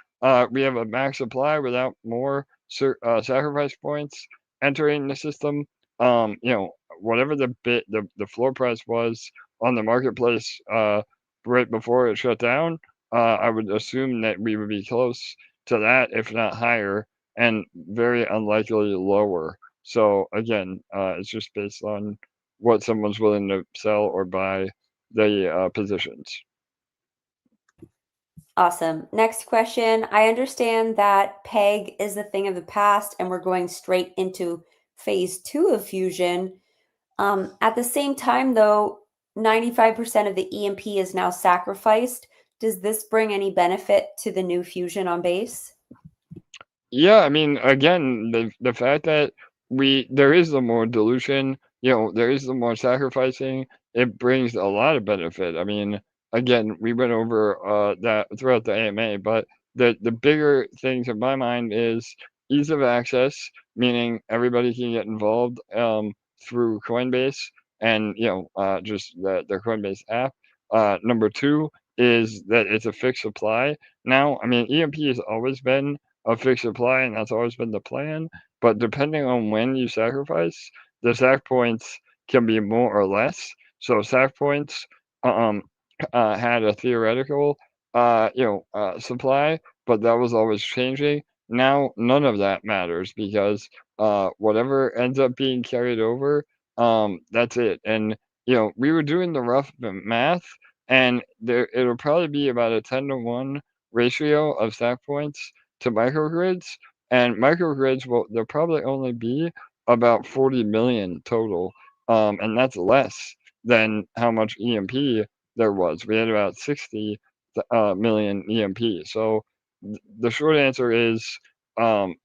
we have a max supply without more sacrifice points entering the system. Whatever the floor price was on the marketplace right before it shut down, I would assume that we would be close to that, if not higher, and very unlikely lower. So again, it's just based on what someone's willing to sell or buy the positions. Awesome. Next question. I understand that PEG is the thing of the past and we're going straight into phase 2 of Fusion. At the same time, though, 95% of the EMP is now sacrificed. Does this bring any benefit to the new Fusion on base? Yeah, I mean, again, the fact that there is the more dilution, there is the more sacrificing, it brings a lot of benefit. I mean, again, we went over that throughout the AMA, but the bigger things in my mind is ease of access, meaning everybody can get involved through Coinbase and just the Coinbase app. Number two is that it's a fixed supply. Now, I mean, EMP has always been a fixed supply, and that's always been the plan. But depending on when you sacrifice, the sac points can be more or less. So sac points um, had a theoretical supply, but that was always changing. Now none of that matters because whatever ends up being carried over, that's it. And we were doing the rough math, and it'll probably be about a 10-to-1 ratio of sac points to microgrids, and microgrids there'll probably only be about 40 million total, and that's less than how much EMP there was. We had about 60 million EMP. So the short answer is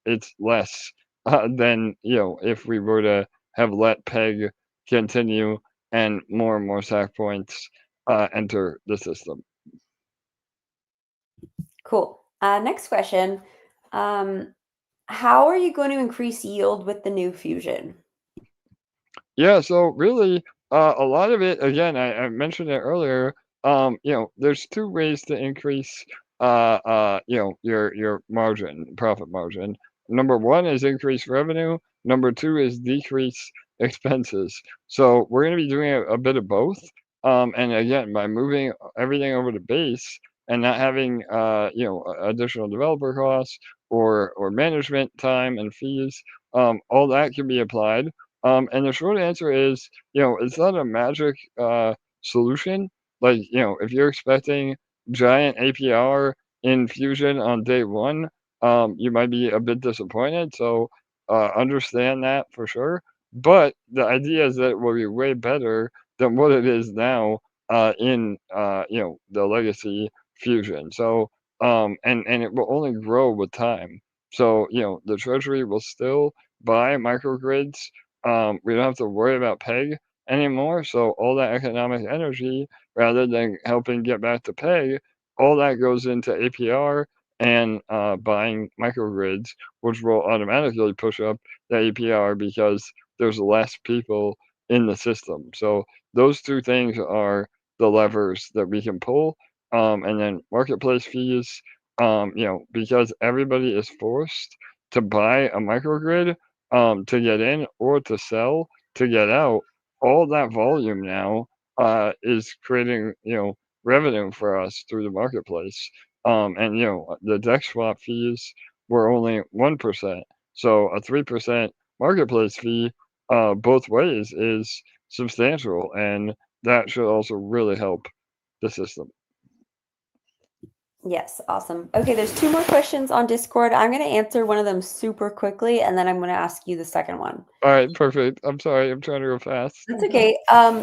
it's less than if we were to have let PEG continue and more sac points enter the system. Cool. Next question. How are you going to increase yield with the new Fusion? Yeah, so really, a lot of it, again, I mentioned it earlier. There's two ways to increase, your margin, profit margin. Number one is increase revenue. Number two is decrease expenses. So we're going to be doing a bit of both. And again, by moving everything over to base and not having, additional developer costs or management time and fees, all that can be applied. And the short answer is, it's not a magic solution. Like, if you're expecting giant APR in Fusion on day one, you might be a bit disappointed. So understand that for sure. But the idea is that it will be way better than what it is now in the legacy Fusion. So and it will only grow with time. So the treasury will still buy microgrids, we don't have to worry about peg anymore. So all that economic energy, rather than helping get back to peg, all that goes into APR and buying microgrids, which will automatically push up the APR because there's less people in the system. So those two things are the levers that we can pull. And then marketplace fees, because everybody is forced to buy a microgrid to get in or to sell to get out, all that volume now is creating, revenue for us through the marketplace. And the DEX swap fees were only 1%. So a 3% marketplace fee both ways is substantial, and that should also really help the system. Yes, awesome. Okay, there's 2 more questions on Discord. I'm going to answer one of them super quickly, and then I'm going to ask you the second one. All right, perfect. I'm sorry, I'm trying to go fast. That's okay.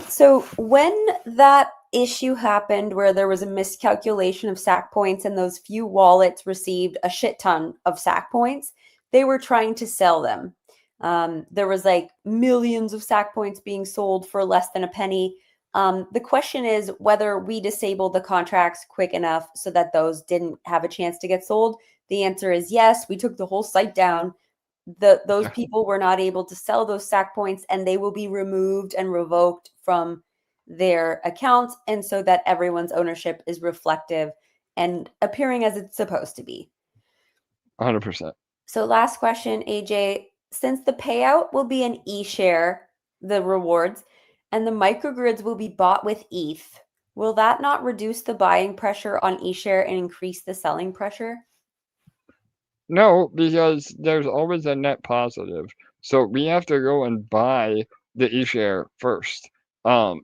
So when that issue happened where there was a miscalculation of SAC points and those few wallets received a shit ton of SAC points, they were trying to sell them. There was like millions of SAC points being sold for less than a penny. The question is whether we disabled the contracts quick enough so that those didn't have a chance to get sold. The answer is yes. We took the whole site down. Those people were not able to sell those SAC points, and they will be removed and revoked from their accounts, and so that everyone's ownership is reflective and appearing as it's supposed to be. 100%. So last question, AJ, since the payout will be an eSHARE, the rewards, and the microgrids will be bought with ETH, will that not reduce the buying pressure on eSHARE and increase the selling pressure? No, because there's always a net positive. So we have to go and buy the eShare first.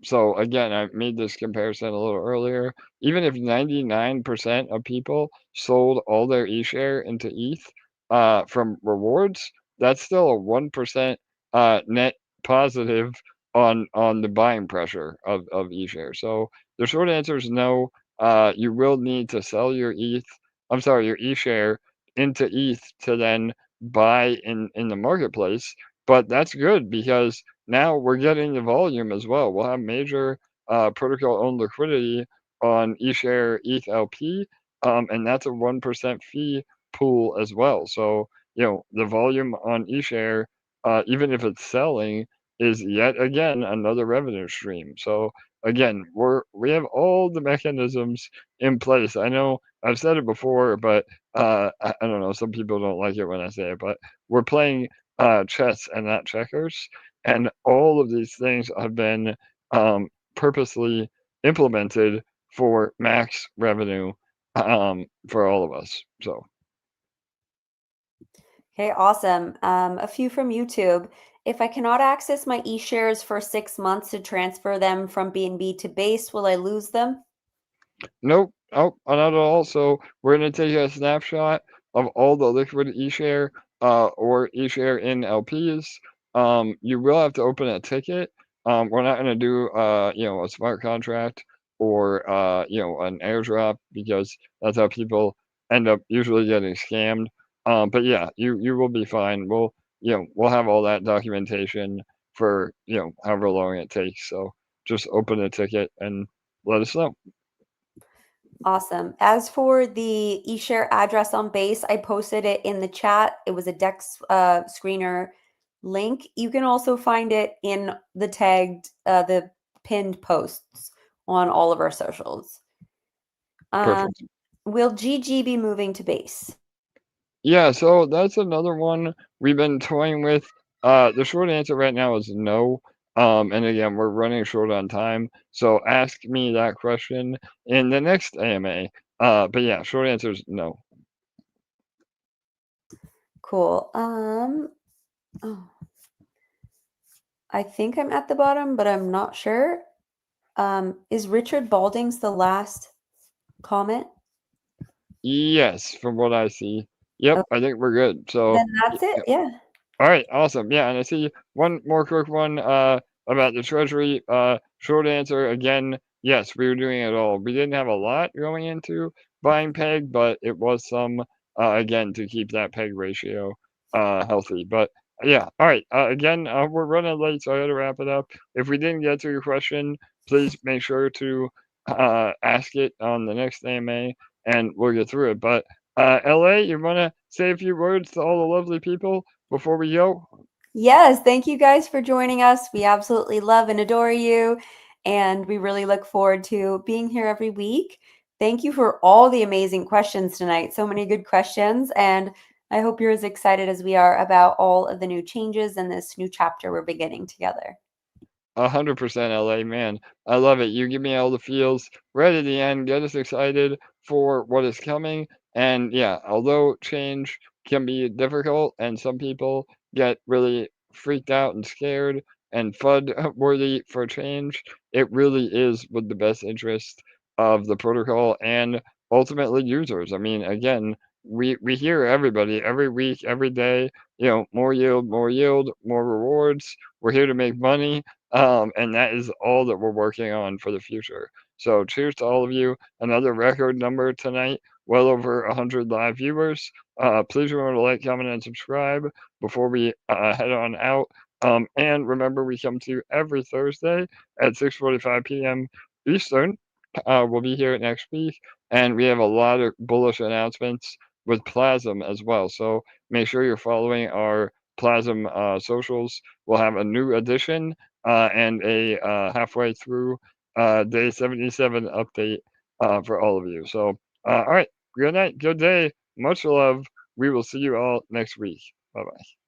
So again, I made this comparison a little earlier. Even if 99% of people sold all their eShare into ETH from rewards, that's still a 1% net positive on the buying pressure of eShare. So the short answer is no. You will need to sell your your eShare into ETH to then buy in the marketplace. But that's good because now we're getting the volume as well. We'll have major protocol-owned liquidity on eShare ETH LP, and that's a 1% fee pool as well. So the volume on eShare, even if it's selling, is yet again another revenue stream. So again, we have all the mechanisms in place. I know I've said it before, but I don't know, some people don't like it when I say it, but we're playing chess and not checkers, and all of these things have been purposely implemented for max revenue for all of us. So Okay, awesome. A few from YouTube. If I cannot access my eShares for 6 months to transfer them from BNB to Base, will I lose them? nope, oh, not at all. So we're gonna take a snapshot of all the liquid eShare or eShare in LPs. You will have to open a ticket. We're not gonna do a smart contract or an airdrop because that's how people end up usually getting scammed. But yeah, you will be fine. We'll have all that documentation for however long it takes. So just open a ticket and let us know. Awesome. As for the eShare address on Base, I posted it in the chat. It was a Dex screener link. You can also find it in the pinned posts on all of our socials. Perfect. Will GG be moving to Base? Yeah, so that's another one we've been toying with. The short answer right now is no. And again, we're running short on time, so ask me that question in the next AMA. But yeah, short answer is no. Cool. I think I'm at the bottom, but I'm not sure. Is Richard Balding's the last comment? Yes, from what I see. Yep, Okay. I think we're good. So Then that's it. Yeah. all right, awesome. Yeah, and I see one more quick one about the treasury. Short answer again, yes, we were doing it all. We didn't have a lot going into buying peg, but it was some again to keep that peg ratio healthy. But Yeah. All right. Again, we're running late, so I got to wrap it up. If we didn't get to your question, please make sure to ask it on the next AMA, and we'll get through it. But LA, you want to say a few words to all the lovely people before we go? Yes, thank you guys for joining us. We absolutely love and adore you, and we really look forward to being here every week. Thank you for all the amazing questions tonight. So many good questions, and I hope you're as excited as we are about all of the new changes and this new chapter we're beginning together. 100% LA, man. I love it. You give me all the feels right at the end, get us excited for what is coming. And yeah, although change can be difficult and some people get really freaked out and scared and FUD worthy for change, it really is with the best interest of the protocol and ultimately users. I mean, again, we hear everybody every week, every day, more yield, more rewards. We're here to make money, and that is all that we're working on for the future. So cheers to all of you. Another record number tonight, well over 100 live viewers. Please remember to like, comment, and subscribe before we head on out. And remember, we come to you every Thursday at 6:45 p.m. Eastern. We'll be here next week, and we have a lot of bullish announcements with Plazm as well. So make sure you're following our Plazm socials. We'll have a new edition and a halfway through day 77 update for all of you. So, all right, good night, good day, much love. We will see you all next week. Bye bye.